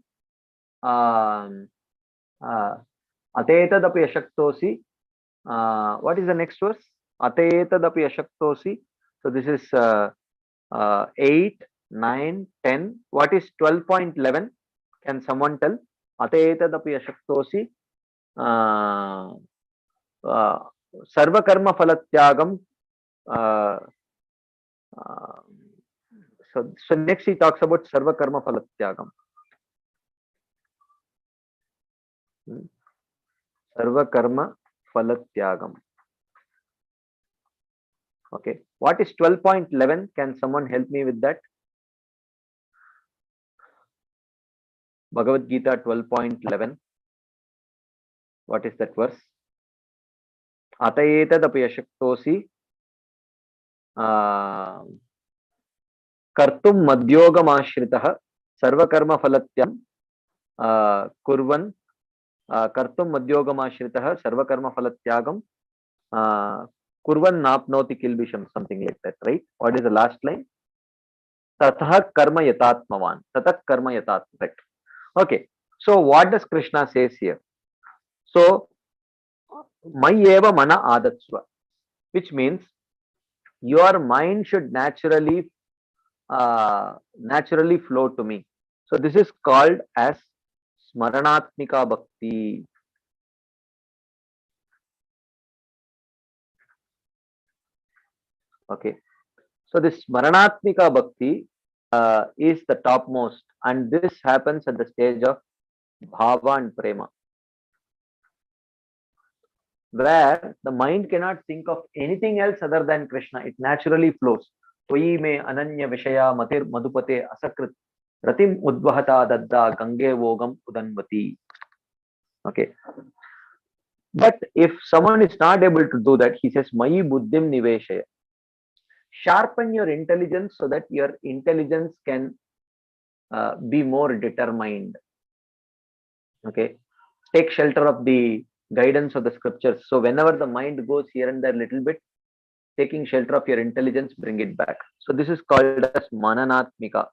Atayetadapi Ashaktosi, what is the next verse? Atayetadapi Ashaktosi. So, this is 8, 9, 10. What is 12.11? Can someone tell? Atayetadapi Ashaktosi, Sarva Karma Phalatyagam. So next he talks about Sarva Karma Phalatyagam. Sarva Karma Phalatyagam. Okay. What is 12.11? Can someone help me with that? Bhagavad Gita 12.11. What is that verse? Atayetadapi ashaktosi kartum madyogamashritah sarvakarma phalatyam kurvan kartum madyogamashritah sarvakarma phalatyagam kurvan napnoti kilbisham, something like that, right? What is the last line? Tatah karma yatatmavan. Tatah karma yatat. Right. Okay. So what does Krishna says here? So Mayeva mana adatsva, which means your mind should naturally flow to me. So this is called as Smaranatmika Bhakti. Okay. So this Smaranatmika Bhakti is the topmost, and this happens at the stage of Bhava and Prema, where the mind cannot think of anything else other than Krishna. It naturally flows. Tvayi me ananya vishaya matir madhupate asakrit ratim udvahata dadda gange vogam udanvati. Okay. But if someone is not able to do that, he says, Mayi buddhim niveshaya. Sharpen your intelligence so that your intelligence can be more determined. Okay. Take shelter of the guidance of the scriptures. So whenever the mind goes here and there a little bit, taking shelter of your intelligence, bring it back. So this is called as Mananatmika.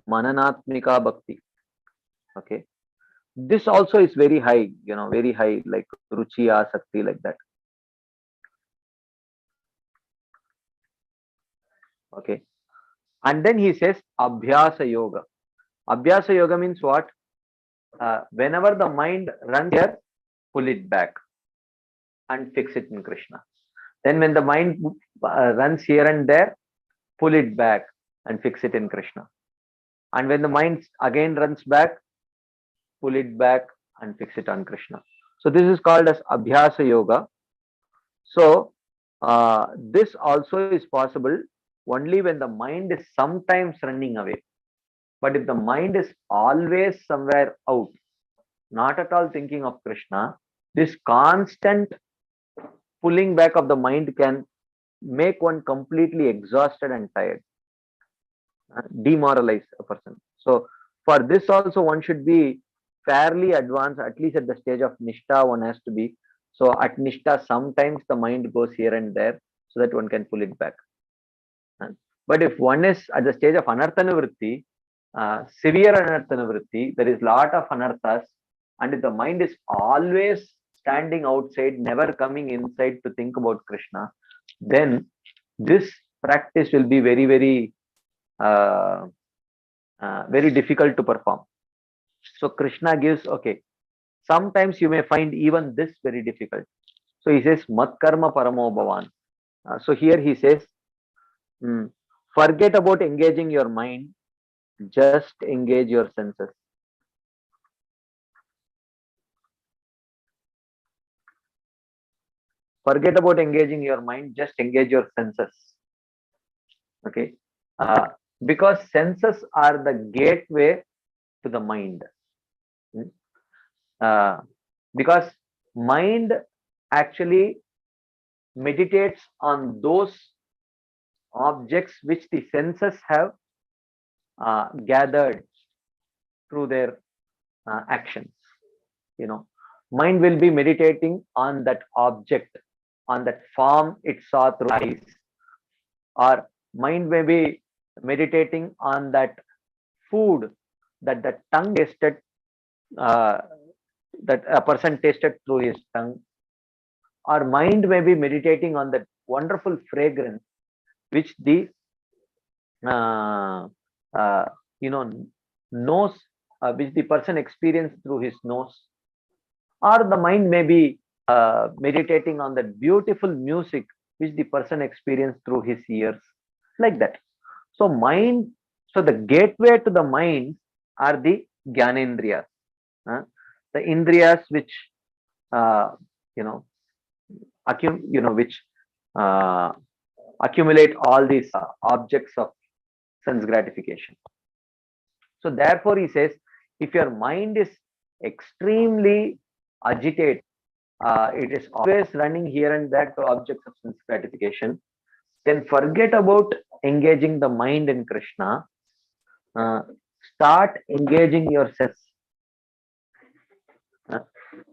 Mananatmika Bhakti. Okay. This also is very high, very high, like Ruchi Asakti, like that. Okay. And then he says Abhyasa Yoga. Abhyasa Yoga means what? Whenever the mind runs here, pull it back and fix it in Krishna. Then when the mind runs here and there, pull it back and fix it in Krishna. And when the mind again runs back, pull it back and fix it on Krishna. So this is called as Abhyasa Yoga. So this also is possible only when the mind is sometimes running away. But if the mind is always somewhere out, not at all thinking of Krishna, this constant pulling back of the mind can make one completely exhausted and tired, demoralize a person. So for this also one should be fairly advanced, at least at the stage of Nishtha one has to be. So at Nishtha sometimes the mind goes here and there so that one can pull it back. But if one is at the stage of Anarthanavritti, severe Anarthanavritti, there is lot of anarthas, and if the mind is always standing outside, never coming inside to think about Krishna, then this practice will be very, very, very difficult to perform. So Krishna gives, okay, sometimes you may find even this very difficult. So he says, Mat Karma Paramo Bhavan. So here he says, forget about engaging your mind, just engage your senses. Forget about engaging your mind, just engage your senses. Okay. Because senses are the gateway to the mind. Because mind actually meditates on those objects which the senses have gathered through their actions. Mind will be meditating on that object, on that form it saw through eyes, or mind may be meditating on that food that the tongue tasted, uh, that a person tasted through his tongue, or mind may be meditating on that wonderful fragrance which the uh, uh, you know nose, which the person experienced through his nose, or the mind may be meditating on that beautiful music which the person experienced through his ears, like that. So the gateway to the mind are the Gyanendriyas, the Indriyas which uh, you know which uh, accumulate all these objects of sense gratification. So therefore he says, if your mind is extremely agitated, it is always running here and there to objects of sense gratification, then forget about engaging the mind in Krishna. Start engaging yourself.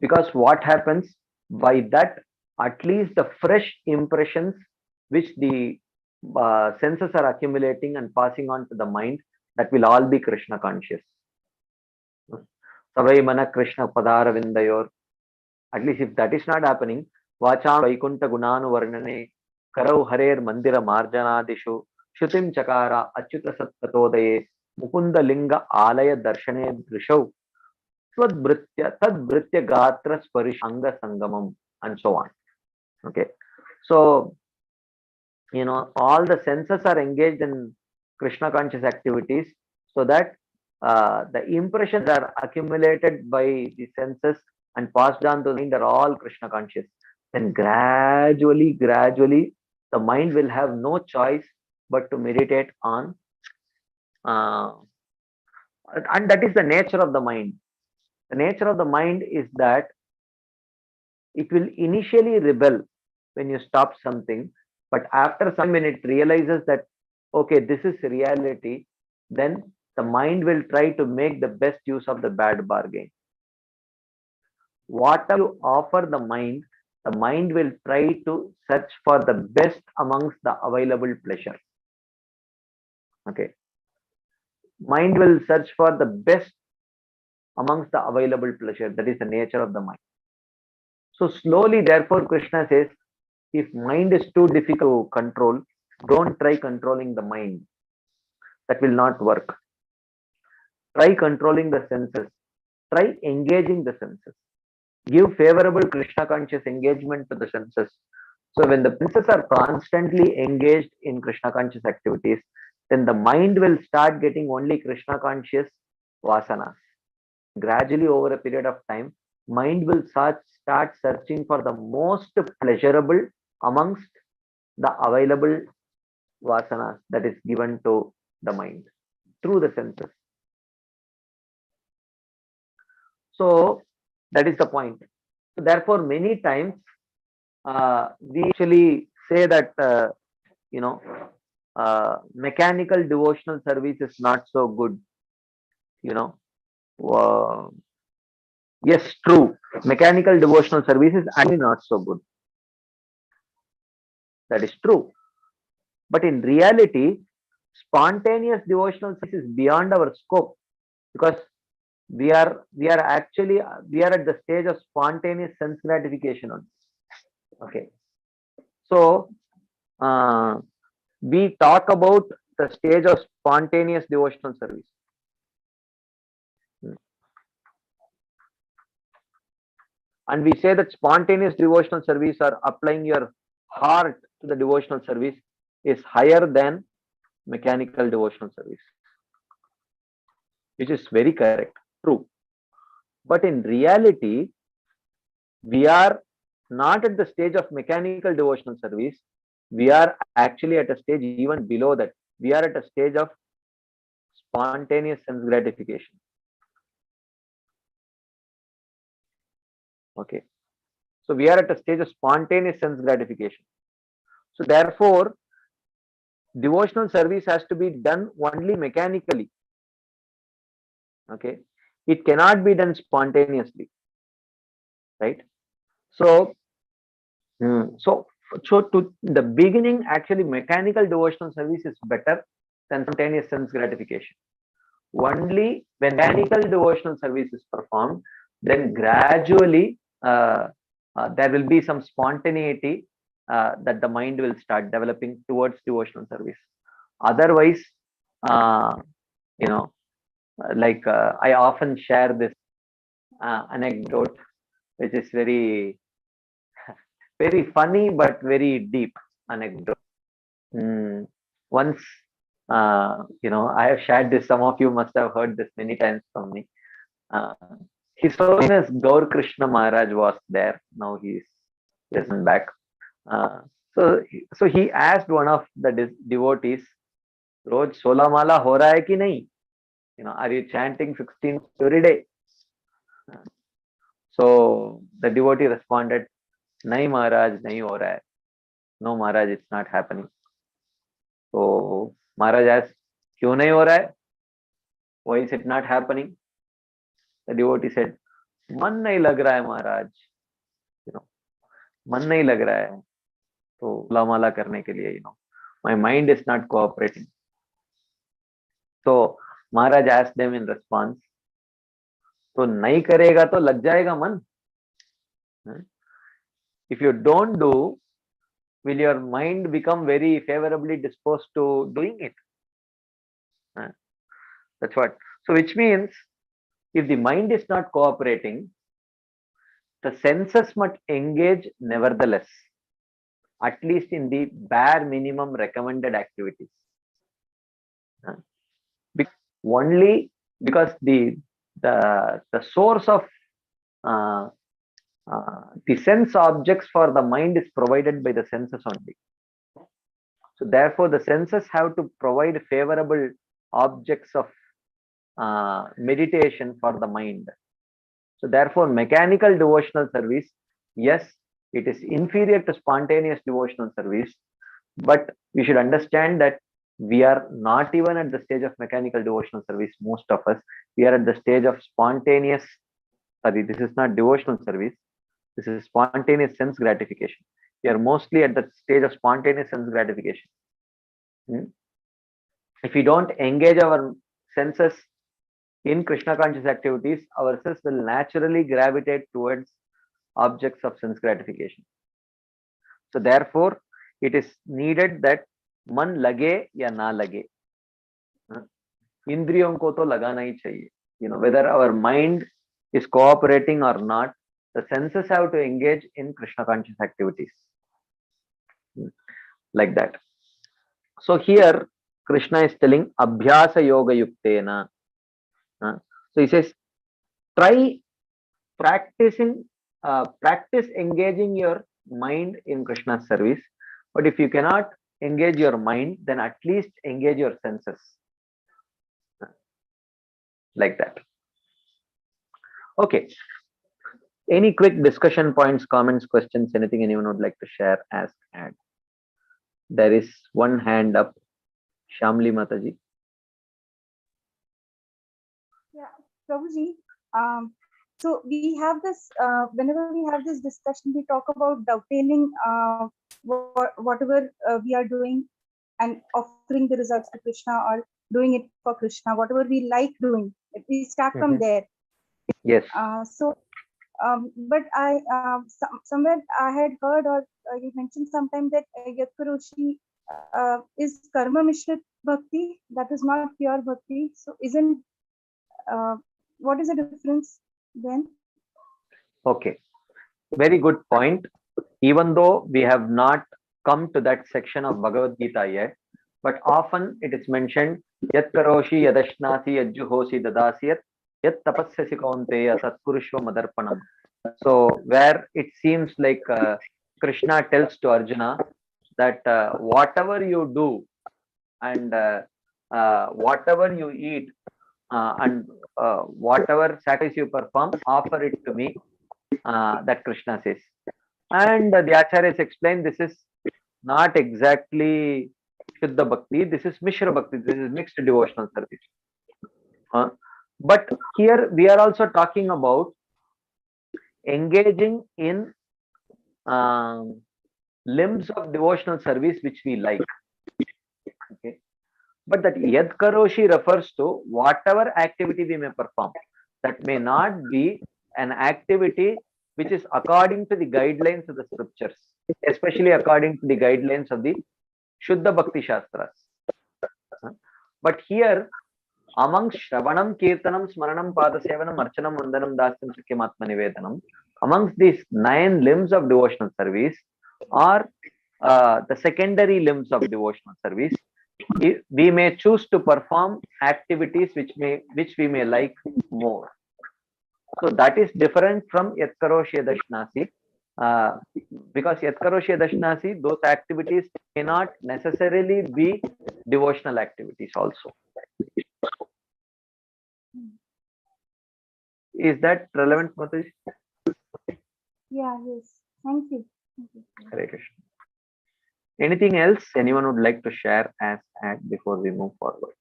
Because what happens by that, at least the fresh impressions which the senses are accumulating and passing on to the mind, that will all be Krishna conscious. Savai mana Krishna padara vindayor. At least if that is not happening, vacham vaikunta gunanu varnane karau harer mandira marjanadishu shutim chakara achyuta sattatodaye mukunda linga alaya darshane drishau tad gatra sparishanga sangamam, and so on. Okay, so all the senses are engaged in Krishna conscious activities, so that the impressions are accumulated by the senses and passed on to the mind are all Krishna conscious. Then gradually, the mind will have no choice but to meditate on, and that is the nature of the mind. The nature of the mind is that it will initially rebel when you stop something, but after some, when it realizes that, okay, this is reality, then the mind will try to make the best use of the bad bargain. Whatever you offer the mind will try to search for the best amongst the available pleasures. Okay. Mind will search for the best amongst the available pleasure. That is the nature of the mind. So slowly, therefore, Krishna says, if mind is too difficult to control, don't try controlling the mind. That will not work. Try controlling the senses. Try engaging the senses. Give favorable Krishna conscious engagement to the senses. So when the senses are constantly engaged in Krishna conscious activities, then the mind will start getting only Krishna conscious vasanas. Gradually, over a period of time, mind will start searching for the most pleasurable amongst the available vasanas that is given to the mind through the senses. So that is the point. So therefore, many times we actually say that mechanical devotional service is not so good. Yes, true. Mechanical devotional service is actually not so good. That is true. But in reality, spontaneous devotional service is beyond our scope, because we are at the stage of spontaneous sense gratification only. Okay. So we talk about the stage of spontaneous devotional service. And we say that spontaneous devotional service, or applying your heart to the devotional service, is higher than mechanical devotional service, which is very correct, true. But in reality, we are not at the stage of mechanical devotional service. We are actually at a stage even below that. We are at a stage of spontaneous sense gratification. Okay. So we are at a stage of spontaneous sense gratification. So therefore, devotional service has to be done only mechanically. Okay, it cannot be done spontaneously, right? So, so to the beginning, actually, mechanical devotional service is better than spontaneous sense gratification. Only when mechanical devotional service is performed, then gradually there will be some spontaneity that the mind will start developing towards devotional service. Otherwise, uh, you know, like I often share this anecdote, which is very funny but very deep anecdote. Once, I have shared this. Some of you must have heard this many times from me. Uh, His Holiness Gaur Krishna Maharaj was there. Now he isn't back. Uh, so he asked one of the devotees, "Roj 16 mala ho raha hai ki nahi? Are you chanting 16 every day?" So the devotee responded, "Nahi Maharaj, nahi ho raha hai. No Maharaj, it's not happening." So Maharaj asked, "Kyun nahi ho raha hai? Why is it not happening?" The devotee said, "मन नहीं लग रहा है महाराज, मन नहीं लग रहा है तो लामाला करने के लिए, my mind is not cooperating." So Maharaj asked them in response, तो नहीं करेगा तो लग जाएगा मन. If you don't do, will your mind become very favorably disposed to doing it? That's what. So which means, if the mind is not cooperating, the senses must engage nevertheless, at least in the bare minimum recommended activities. Only because the source of the sense objects for the mind is provided by the senses only. So therefore, the senses have to provide favorable objects of meditation for the mind. So therefore, mechanical devotional service, yes, it is inferior to spontaneous devotional service, but we should understand that we are not even at the stage of mechanical devotional service. Most of us, we are at the stage of spontaneous. Sorry, this is not devotional service. This is spontaneous sense gratification. We are mostly at the stage of spontaneous sense gratification. If we don't engage our senses in Krishna conscious activities, our senses will naturally gravitate towards objects of sense gratification. So therefore, it is needed that मन लगे या ना लगे, इंद्रियों को तो लगाना ही चाहिए. Whether our mind is cooperating or not, the senses have to engage in Krishna conscious activities. Like that. So here Krishna is telling Abhyasa Yoga Yuktena. So he says, try practice engaging your mind in Krishna's service. But if you cannot engage your mind, then at least engage your senses. Like that. Okay. Any quick discussion points, comments, questions, anything anyone would like to share, ask, add? There is one hand up. Shamli Mataji. Yeah, Prabhuji. So we have this, whenever we have this discussion, we talk about dovetailing whatever we are doing and offering the results to Krishna, or doing it for Krishna, whatever we like doing. We start from there. Yes. But I somewhere I had heard, or you mentioned sometime, that Yatkaroshi is karma mishrit bhakti, that is not pure bhakti. So isn't what is the difference then? Okay, very good point. Even though we have not come to that section of Bhagavad Gita yet, but often it is mentioned, Yat karoshi yadashnasi yajjuhosi dadasiyat yat tapasyasi kaunteya satkurushva madarpanam. So where it seems like Krishna tells to Arjuna that whatever you do and whatever you eat and whatever sacrifice you perform, offer it to me. That Krishna says. And the Acharyas explain this is not exactly Shuddha Bhakti, this is Mishra Bhakti, this is mixed devotional service. But here we are also talking about engaging in limbs of devotional service which we like. Okay. But that Yad Karoshi refers to whatever activity we may perform. That may not be an activity which is according to the guidelines of the scriptures, especially according to the guidelines of the Shuddha Bhakti Shastras. But here, among Shravanam, Kirtanam, Smaranam, Padasevanam, Archanam, Vandanam, Dasyam, Sakyamatma Nivedanam, amongst these 9 limbs of devotional service, or the secondary limbs of devotional service, we may choose to perform activities which we may like more. So that is different from Yat Karoshi Yadashnasi, because Yat Karoshi Yadashnasi, those activities cannot necessarily be devotional activities also. Is that relevant, Mataji? Yeah, yes. Thank you. Thank you. Hare Krishna. Anything else anyone would like to share as add before we move forward?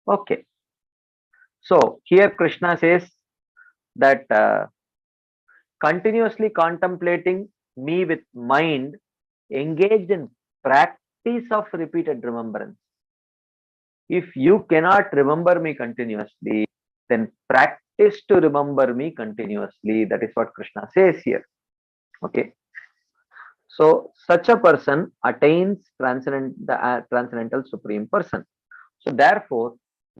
Okay. So here Krishna says that continuously contemplating me with mind engaged in practice of repeated remembrance. If you cannot remember me continuously, then practice to remember me continuously. That is what Krishna says here. Okay. So such a person attains the transcendental supreme person. So therefore,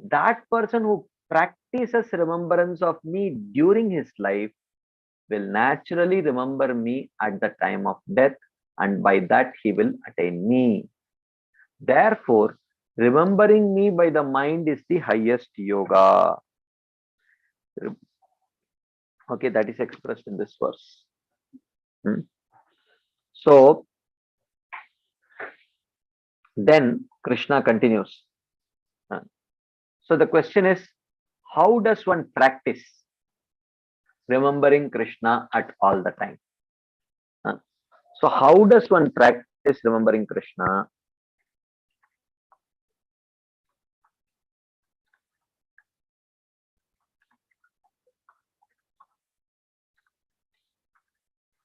that person who practices remembrance of me during his life will naturally remember me at the time of death, and by that he will attain me. Therefore, remembering me by the mind is the highest yoga. Okay, that is expressed in this verse. So then Krishna continues. So the question is, how does one practice remembering Krishna at all the time? So how does one practice remembering Krishna?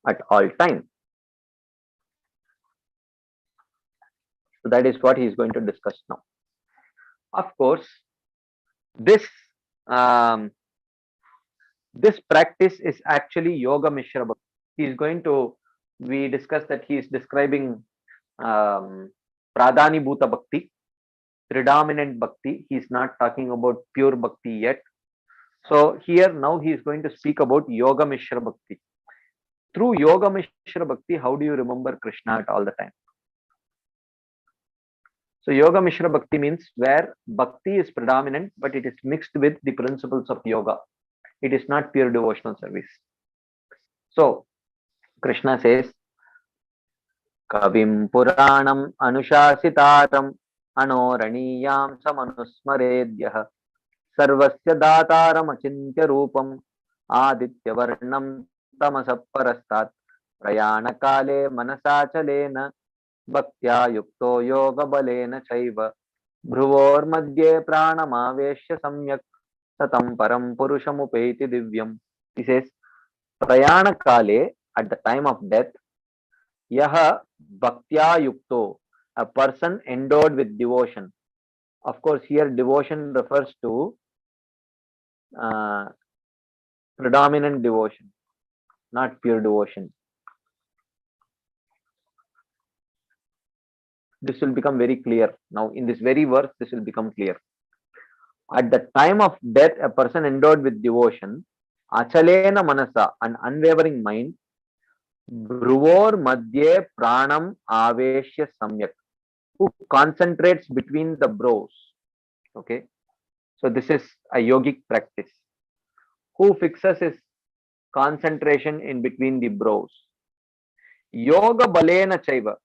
At all time? So that is what he is going to discuss now. Of course, this this practice is actually Yoga Mishra Bhakti. He is going to, we discussed that he is describing Pradhani Bhuta Bhakti, predominant Bhakti. He is not talking about pure Bhakti yet. So here now he is going to speak about Yoga Mishra Bhakti. Through Yoga Mishra Bhakti, how do you remember Krishna at all the time? So Yoga Mishra Bhakti means where Bhakti is predominant, but it is mixed with the principles of yoga. It is not pure devotional service. So Krishna says, Kavim Puranam Anushasitaram Anoraniyam Samanusmaredyah Sarvasya Dataram Achintya Rupam Aditya Varnam Tamasaparastat Prayana Kale Manasachalena Bhaktya Yukto Yoga Balena Chaiva Bhruvor Madhye Pranamaveshya Samyak Satam Param Purushamupeti Divyam. He says, Prayana Kale, at the time of death, Yaha Bhaktya Yukto, a person endowed with devotion. Of course, here devotion refers to predominant devotion, not pure devotion. This will become very clear. Now, in this very verse, this will become clear. At the time of death, a person endowed with devotion, Achalena Manasa, an unwavering mind, Bruvor Madhye Pranam Aveshya Samyak, who concentrates between the brows. Okay. So this is a yogic practice. Who fixes his concentration in between the brows. Yoga Balena Chaiva,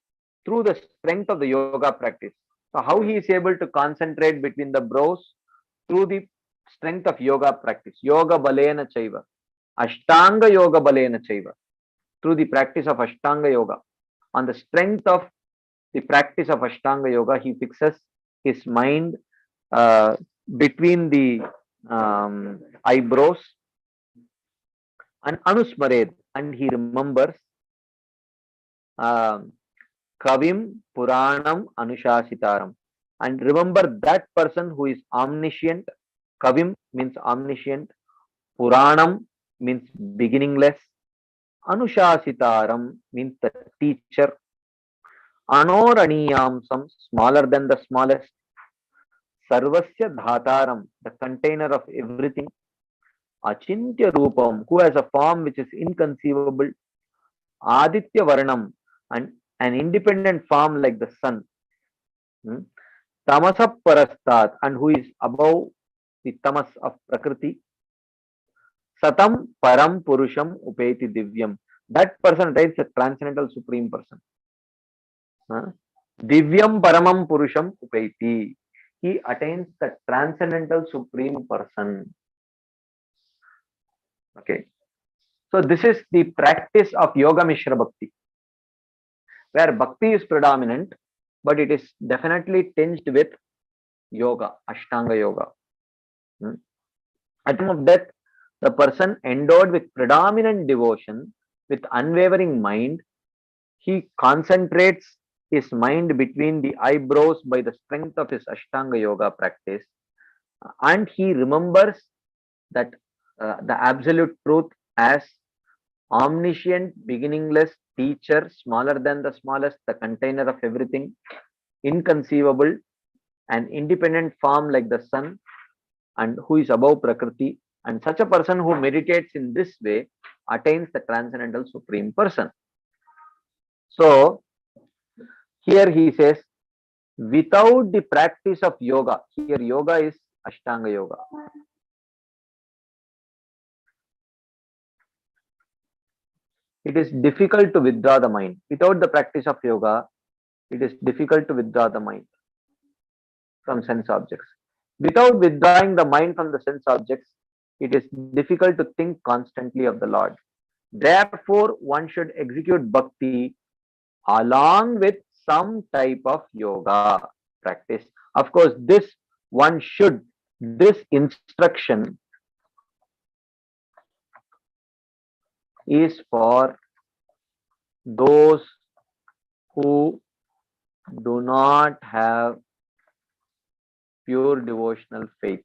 through the strength of the yoga practice. So how he is able to concentrate between the brows? Through the strength of yoga practice. Yoga balena chaiva. Ashtanga yoga balena chaiva. Through the practice of Ashtanga yoga. On the strength of the practice of Ashtanga yoga, he fixes his mind between the eyebrows and anusmared, and he remembers Kavim Puranam Anushasitaram. And remember that person who is omniscient. Kavim means omniscient. Puranam means beginningless. Anushasitaram means the teacher. Anoraniyamsam, smaller than the smallest. Sarvasya Dhataram, the container of everything. Achintya Rupam, who has a form which is inconceivable. Aditya Varnam, and an independent form like the sun. Tamasa Parastat, and who is above the tamas of Prakriti. Satam Param Purusham Upeti Divyam. That person attains a transcendental supreme person. Divyam Paramam Purusham Upeti. He attains the transcendental supreme person. Okay. So this is the practice of Yoga Mishra Bhakti, where Bhakti is predominant, but it is definitely tinged with Yoga, Ashtanga Yoga. At the time of death, the person endowed with predominant devotion, with unwavering mind, he concentrates his mind between the eyebrows by the strength of his Ashtanga Yoga practice, and he remembers that the absolute truth as omniscient, beginningless teacher, smaller than the smallest, the container of everything, inconceivable, an independent form like the sun, and who is above Prakriti. And such a person who meditates in this way attains the transcendental supreme person. So here he says, without the practice of yoga, here yoga is Ashtanga Yoga. It is difficult to withdraw the mind. Without the practice of yoga, it is difficult to withdraw the mind from sense objects. Without withdrawing the mind from the sense objects, it is difficult to think constantly of the Lord. Therefore, one should execute bhakti along with some type of yoga practice. Of course, this instruction is for those who do not have pure devotional faith.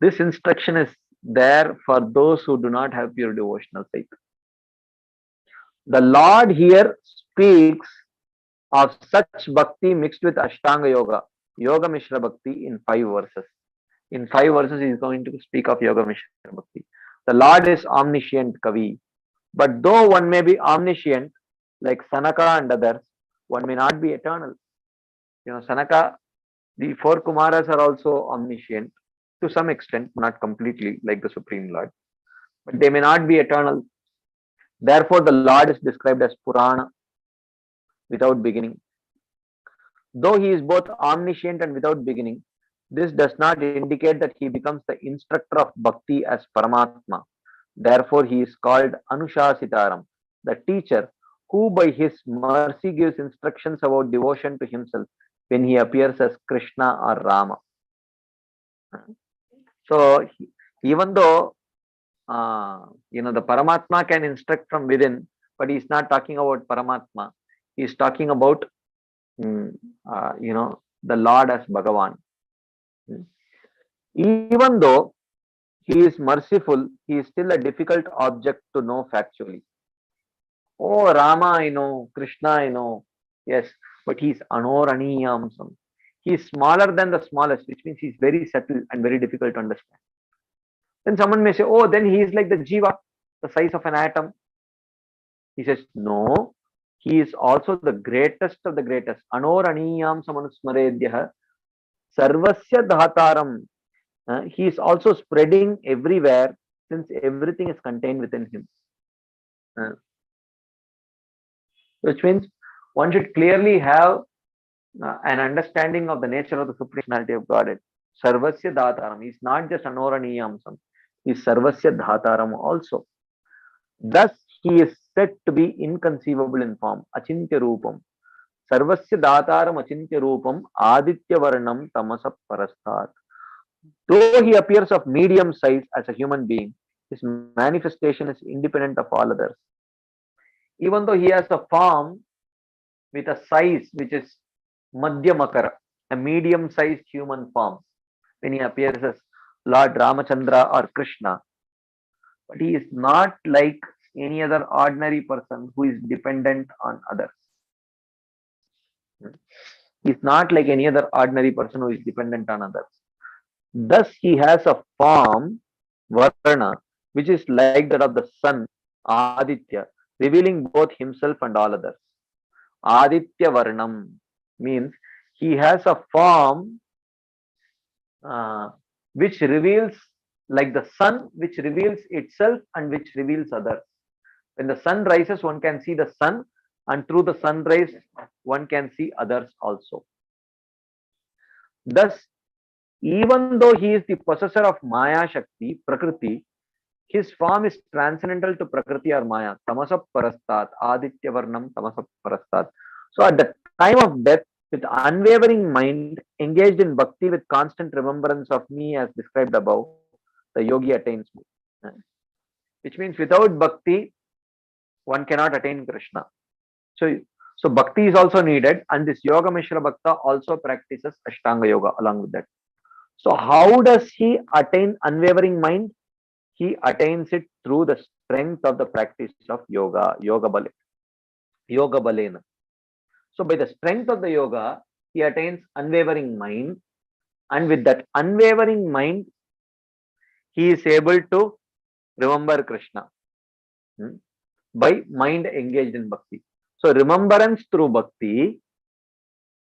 This instruction is there for those who do not have pure devotional faith. The Lord here speaks of such bhakti mixed with Ashtanga Yoga, Yoga Mishra Bhakti, in 5 verses. In 5 verses, he is going to speak of Yoga Mishra Bhakti. The Lord is omniscient, Kavi. But though one may be omniscient, like Sanaka and others, one may not be eternal. You know, Sanaka, the 4 Kumaras are also omniscient to some extent, not completely like the Supreme Lord. But they may not be eternal. Therefore, the Lord is described as Purana, without beginning. Though he is both omniscient and without beginning, this does not indicate that he becomes the instructor of bhakti as Paramatma. Therefore, he is called Anushasitaram, the teacher who by his mercy gives instructions about devotion to himself when he appears as Krishna or Rama. So, even though the Paramatma can instruct from within, but he is not talking about Paramatma. He is talking about the Lord as Bhagavan. Even though he is merciful, he is still a difficult object to know factually. Oh, Rama I know, Krishna I know, yes, but he is Anoraniyamsam. He is smaller than the smallest, which means he is very subtle and very difficult to understand. Then someone may say, oh, then he is like the Jiva, the size of an atom. He says, no, he is also the greatest of the greatest. Anoraniyam samanusmaredyaha sarvasya dhataram. He is also spreading everywhere, since everything is contained within him. Which means one should clearly have an understanding of the nature of the supreme personality of Godhead. Sarvasya Dhataram. He is not just Anoraniyamsam. He is Sarvasya Dhataram also. Thus, he is said to be inconceivable in form. Achintya Rupam. Sarvasya Dhataram Achintya Rupam Aditya Varnam Tamasa Parastat. Though he appears of medium size as a human being, his manifestation is independent of all others. Even though he has a form with a size which is Madhyamakara, a medium sized human form, when he appears as Lord Ramachandra or Krishna, but he is not like any other ordinary person who is dependent on others. He is not like any other ordinary person who is dependent on others. Thus, he has a form, Varna, which is like that of the sun, Aditya, revealing both himself and all others. Aditya Varnam means he has a form which reveals, like the sun, which reveals itself and which reveals others. When the sun rises, one can see the sun, and through the sunrise, one can see others also. Thus, even though he is the possessor of Maya Shakti, Prakriti, his form is transcendental to Prakriti or Maya. Tamasa Parastat, Aditya Varnam Tamasa Parastat. So at the time of death, with unwavering mind, engaged in bhakti with constant remembrance of me as described above, the yogi attains me. Which means without bhakti, one cannot attain Krishna. So bhakti is also needed, and this Yoga Mishra Bhakta also practices Ashtanga Yoga along with that. So how does he attain unwavering mind? He attains it through the strength of the practice of yoga, yoga balena. So by the strength of the yoga, he attains unwavering mind, and with that unwavering mind, he is able to remember Krishna by mind engaged in bhakti. So remembrance through bhakti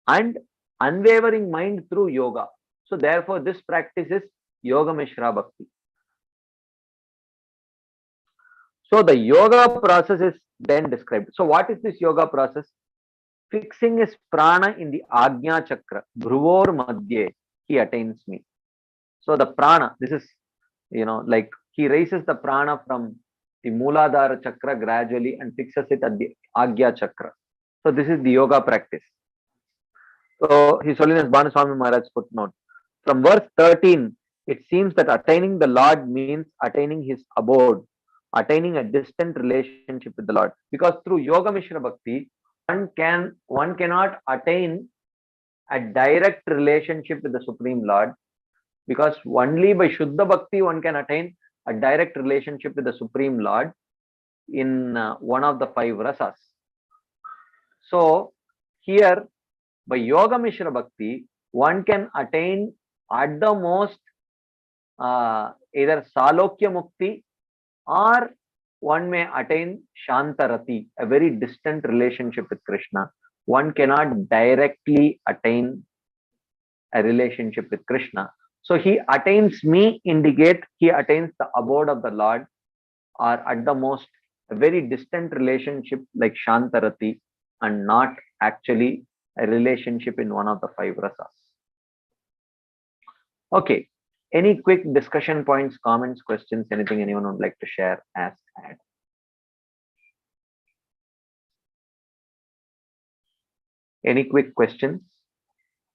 and unwavering mind through yoga. So therefore, this practice is Yoga Mishra Bhakti. So the yoga process is then described. So what is this yoga process? Fixing his prana in the Ajna Chakra, Bhruvor Madhye, he attains me. So the prana, this is, like he raises the prana from the Mooladhara Chakra gradually and fixes it at the Agya Chakra. So this is the yoga practice. So His Holiness Bhanuswami Maharaj footnote. From verse 13, it seems that attaining the Lord means attaining his abode, attaining a distant relationship with the Lord. Because through Yoga Mishra Bhakti, one cannot attain a direct relationship with the Supreme Lord, because only by Shuddha Bhakti one can attain a direct relationship with the Supreme Lord in one of the 5 rasas. So here by Yoga Mishra Bhakti, one can attain at the most either Salokya Mukti, or one may attain Shantarati, a very distant relationship with Krishna. One cannot directly attain a relationship with Krishna. So he attains me indicate he attains the abode of the Lord, or at the most a very distant relationship like Shantarati, and not actually a relationship in one of the 5 rasas. Okay. Any quick discussion points, comments, questions, anything anyone would like to share, ask, add? Any quick questions,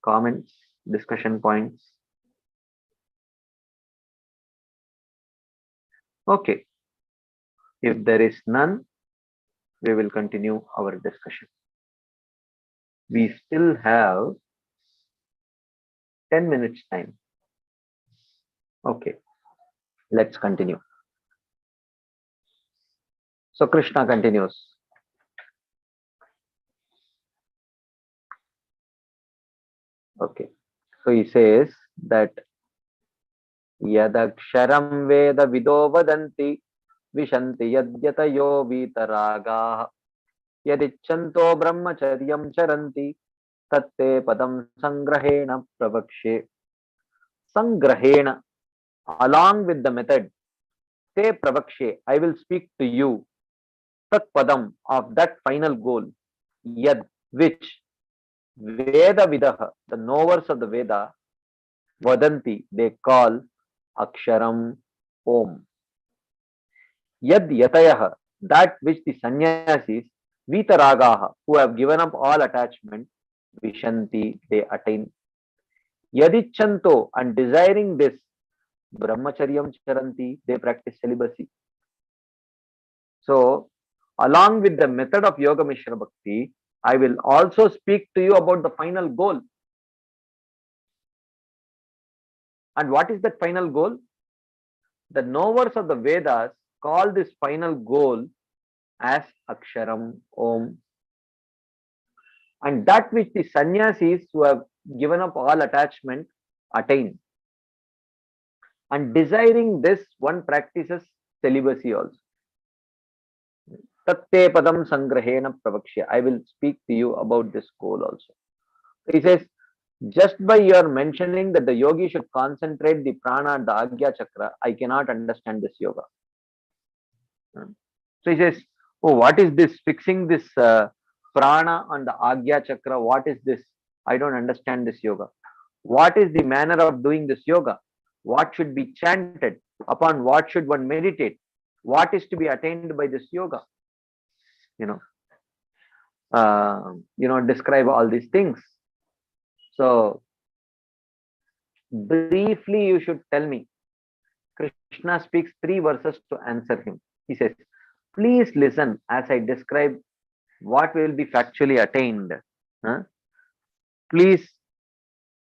comments, discussion points? Okay. If there is none, we will continue our discussion. We still have 10 minutes time. Okay. Let's continue. So Krishna continues. Okay. So he says that Yadaksharam Veda Vido Vadanti Vishanti Yadyatayo Vitaragaha Yadichanto Brahmacharyam Charanti Tatte Padam Sangrahena Pravakshe. Sangrahena, along with the method, Te Pravakshe, I will speak to you. Tat Padam, of that final goal. Yad, which Veda Vidaha, the knowers of the Veda, Vadanti, they call Aksharam Om. Yad Yatayaha, that which the sannyasis, Vitaragaha, who have given up all attachment, Vishanti, they attain. Yadichanto, and desiring this, Brahmacharyam Charanti, they practice celibacy. So, along with the method of Yoga Mishra Bhakti, I will also speak to you about the final goal. And what is that final goal? The knowers of the Vedas call this final goal as Aksharam Om. And that which the sannyasis who have given up all attachment attain. And desiring this, one practices celibacy also. Tatte padam sangrahena pravakshya. I will speak to you about this goal also. He says, just by your mentioning that the yogi should concentrate the prana at the Agya Chakra, I cannot understand this yoga. So he says, oh, what is this? Fixing this prana on the Agya Chakra, what is this? I don't understand this yoga. What is the manner of doing this yoga? What should be chanted? Upon what should one meditate? What is to be attained by this yoga? Describe all these things. So, briefly, you should tell me. Krishna speaks 3 verses to answer him. He says, please listen as I describe what will be factually attained. Please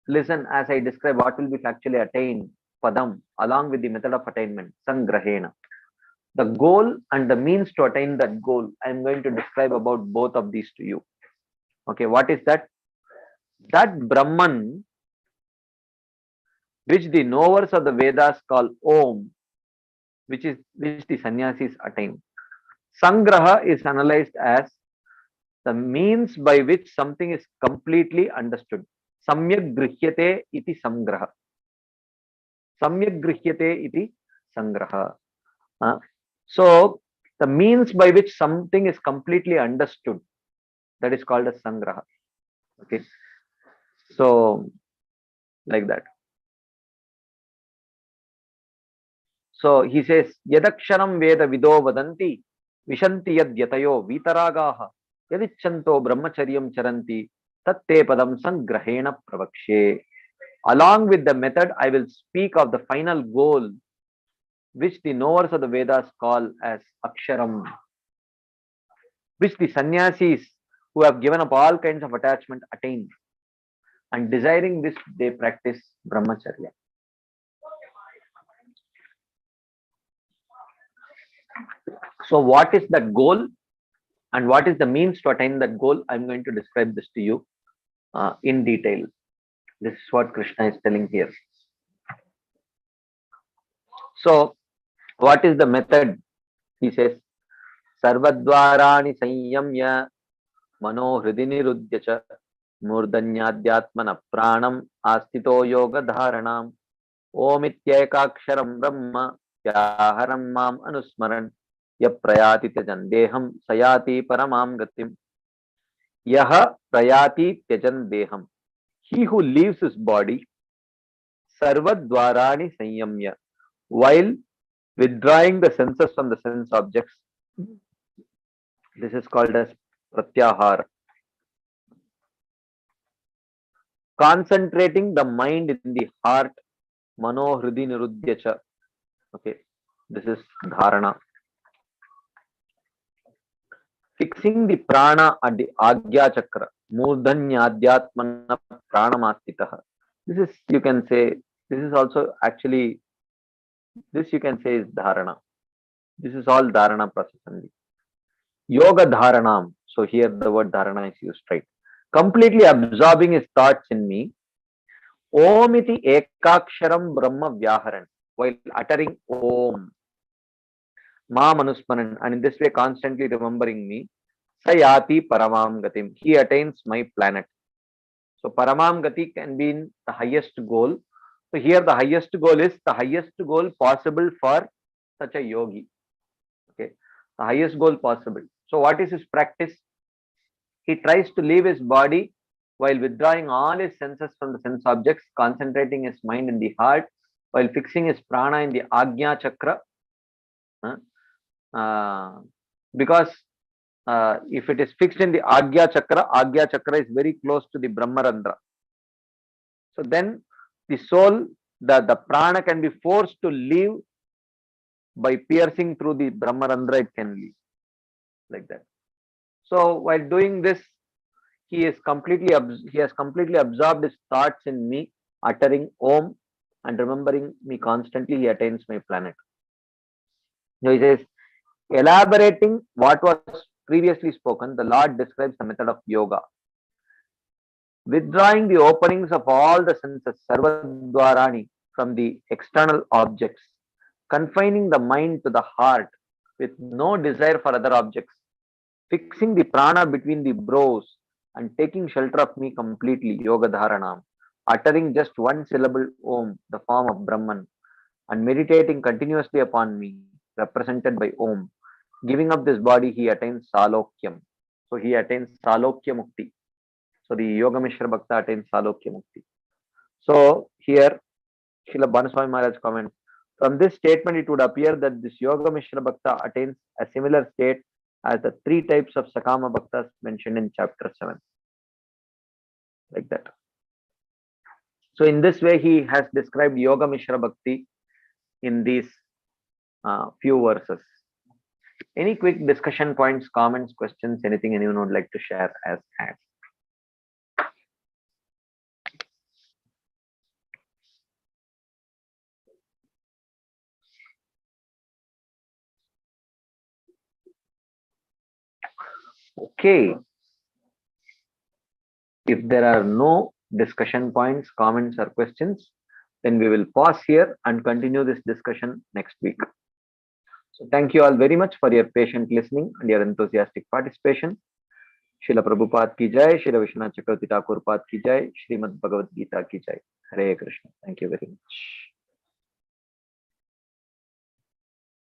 listen as I describe what will be factually attained, Padam, along with the method of attainment, Sangrahena. The goal and the means to attain that goal, I am going to describe about both of these to you. Okay, what is that? That Brahman, which the knowers of the Vedas call Om, which the sannyasis attain. Sangraha is analyzed as the means by which something is completely understood. Samyak grihyate iti sangraha. Samyak grihyate iti sangraha. So, the means by which something is completely understood, that is called as sangraha. Okay. So, like that. So, he says, Yadaksharam Veda Vido Vadanti, Vishanti Yad Yatayo Vitaragaha, Yadichanto Brahmacharyam Charanti, Tatte Padam Sangrahena Pravakshe. Along with the method, I will speak of the final goal, which the knowers of the Vedas call as Aksharam, which the sannyasis who have given up all kinds of attachment attain. And desiring this, they practice Brahmacharya. So, what is that goal and what is the means to attain that goal? I am going to describe this to you in detail. This is what Krishna is telling here. So, what is the method? He says, Sarvadvarani Sanyamya Mano Hridinirudyacha Murdanyadhyatmana Pranam Astito Yoga Dharanam Omityekaksharam Brahma Yaharam Mam Anusmaran Yaprayati Tyajan Deham Sayati Paramam Gatim. Yaha Prayati Tyajan Deham. He who leaves his body, Sarvadvarani Sanyamya, while withdrawing the senses from the sense objects. This is called as Pratyahara. Concentrating the mind in the heart, Mano Hridi Nirudhyacha. Okay, this is Dharana. Fixing the prana at the Agya Chakra, Murdhanyadhyatmana Pranamastitaha. This is, you can say, this is also actually, this you can say is Dharana. This is all Dharana process only. Yoga Dharanam. So here the word Dharana is used, right? Completely absorbing his thoughts in me. Omiti Ekaksharam Brahma Vyaharan. While uttering Om. Ma Manusmaran. And in this way constantly remembering me. Sayati Paramam Gatim. He attains my planet. So Paramam Gati can be in the highest goal. So here the highest goal is the highest goal possible for such a yogi. Okay. The highest goal possible. So what is his practice? He tries to leave his body while withdrawing all his senses from the sense objects, concentrating his mind in the heart, while fixing his prana in the Agnya Chakra. Because if it is fixed in the Agya Chakra is very close to the Brahmarandra. So then the soul, the prana can be forced to leave by piercing through the Brahmarandra, it can leave like that. So while doing this, he has completely absorbed his thoughts in me, uttering Om and remembering me constantly, he attains my planet. So he says, elaborating what was previously spoken, the Lord describes the method of yoga. Withdrawing the openings of all the senses, Sarvadvarani, from the external objects, confining the mind to the heart with no desire for other objects, fixing the prana between the brows and taking shelter of me completely, Yoga Dharanam, uttering just one syllable Om, the form of Brahman, and meditating continuously upon me, represented by Om. Giving up this body, he attains Salokyam. So he attains Salokya Mukti. So the Yoga Mishra Bhakta attains Salokya Mukti. So here, Srila Bhanuswami Maharaj comments, from this statement, it would appear that this Yoga Mishra Bhakta attains a similar state as the 3 types of Sakama Bhaktas mentioned in chapter 7. Like that. So in this way, he has described Yoga Mishra Bhakti in these few verses. Any quick discussion points, comments, questions, anything anyone would like to share as had? Okay. If there are no discussion points, comments, or questions, then we will pause here and continue this discussion next week. So thank you all very much for your patient listening and your enthusiastic participation. Srila Prabhupada ki jai, Srila Vishwanath Chakravarti Thakur Pad ki jai, Srimad Bhagavad Gita ki jai. Hare Krishna. Thank you very much.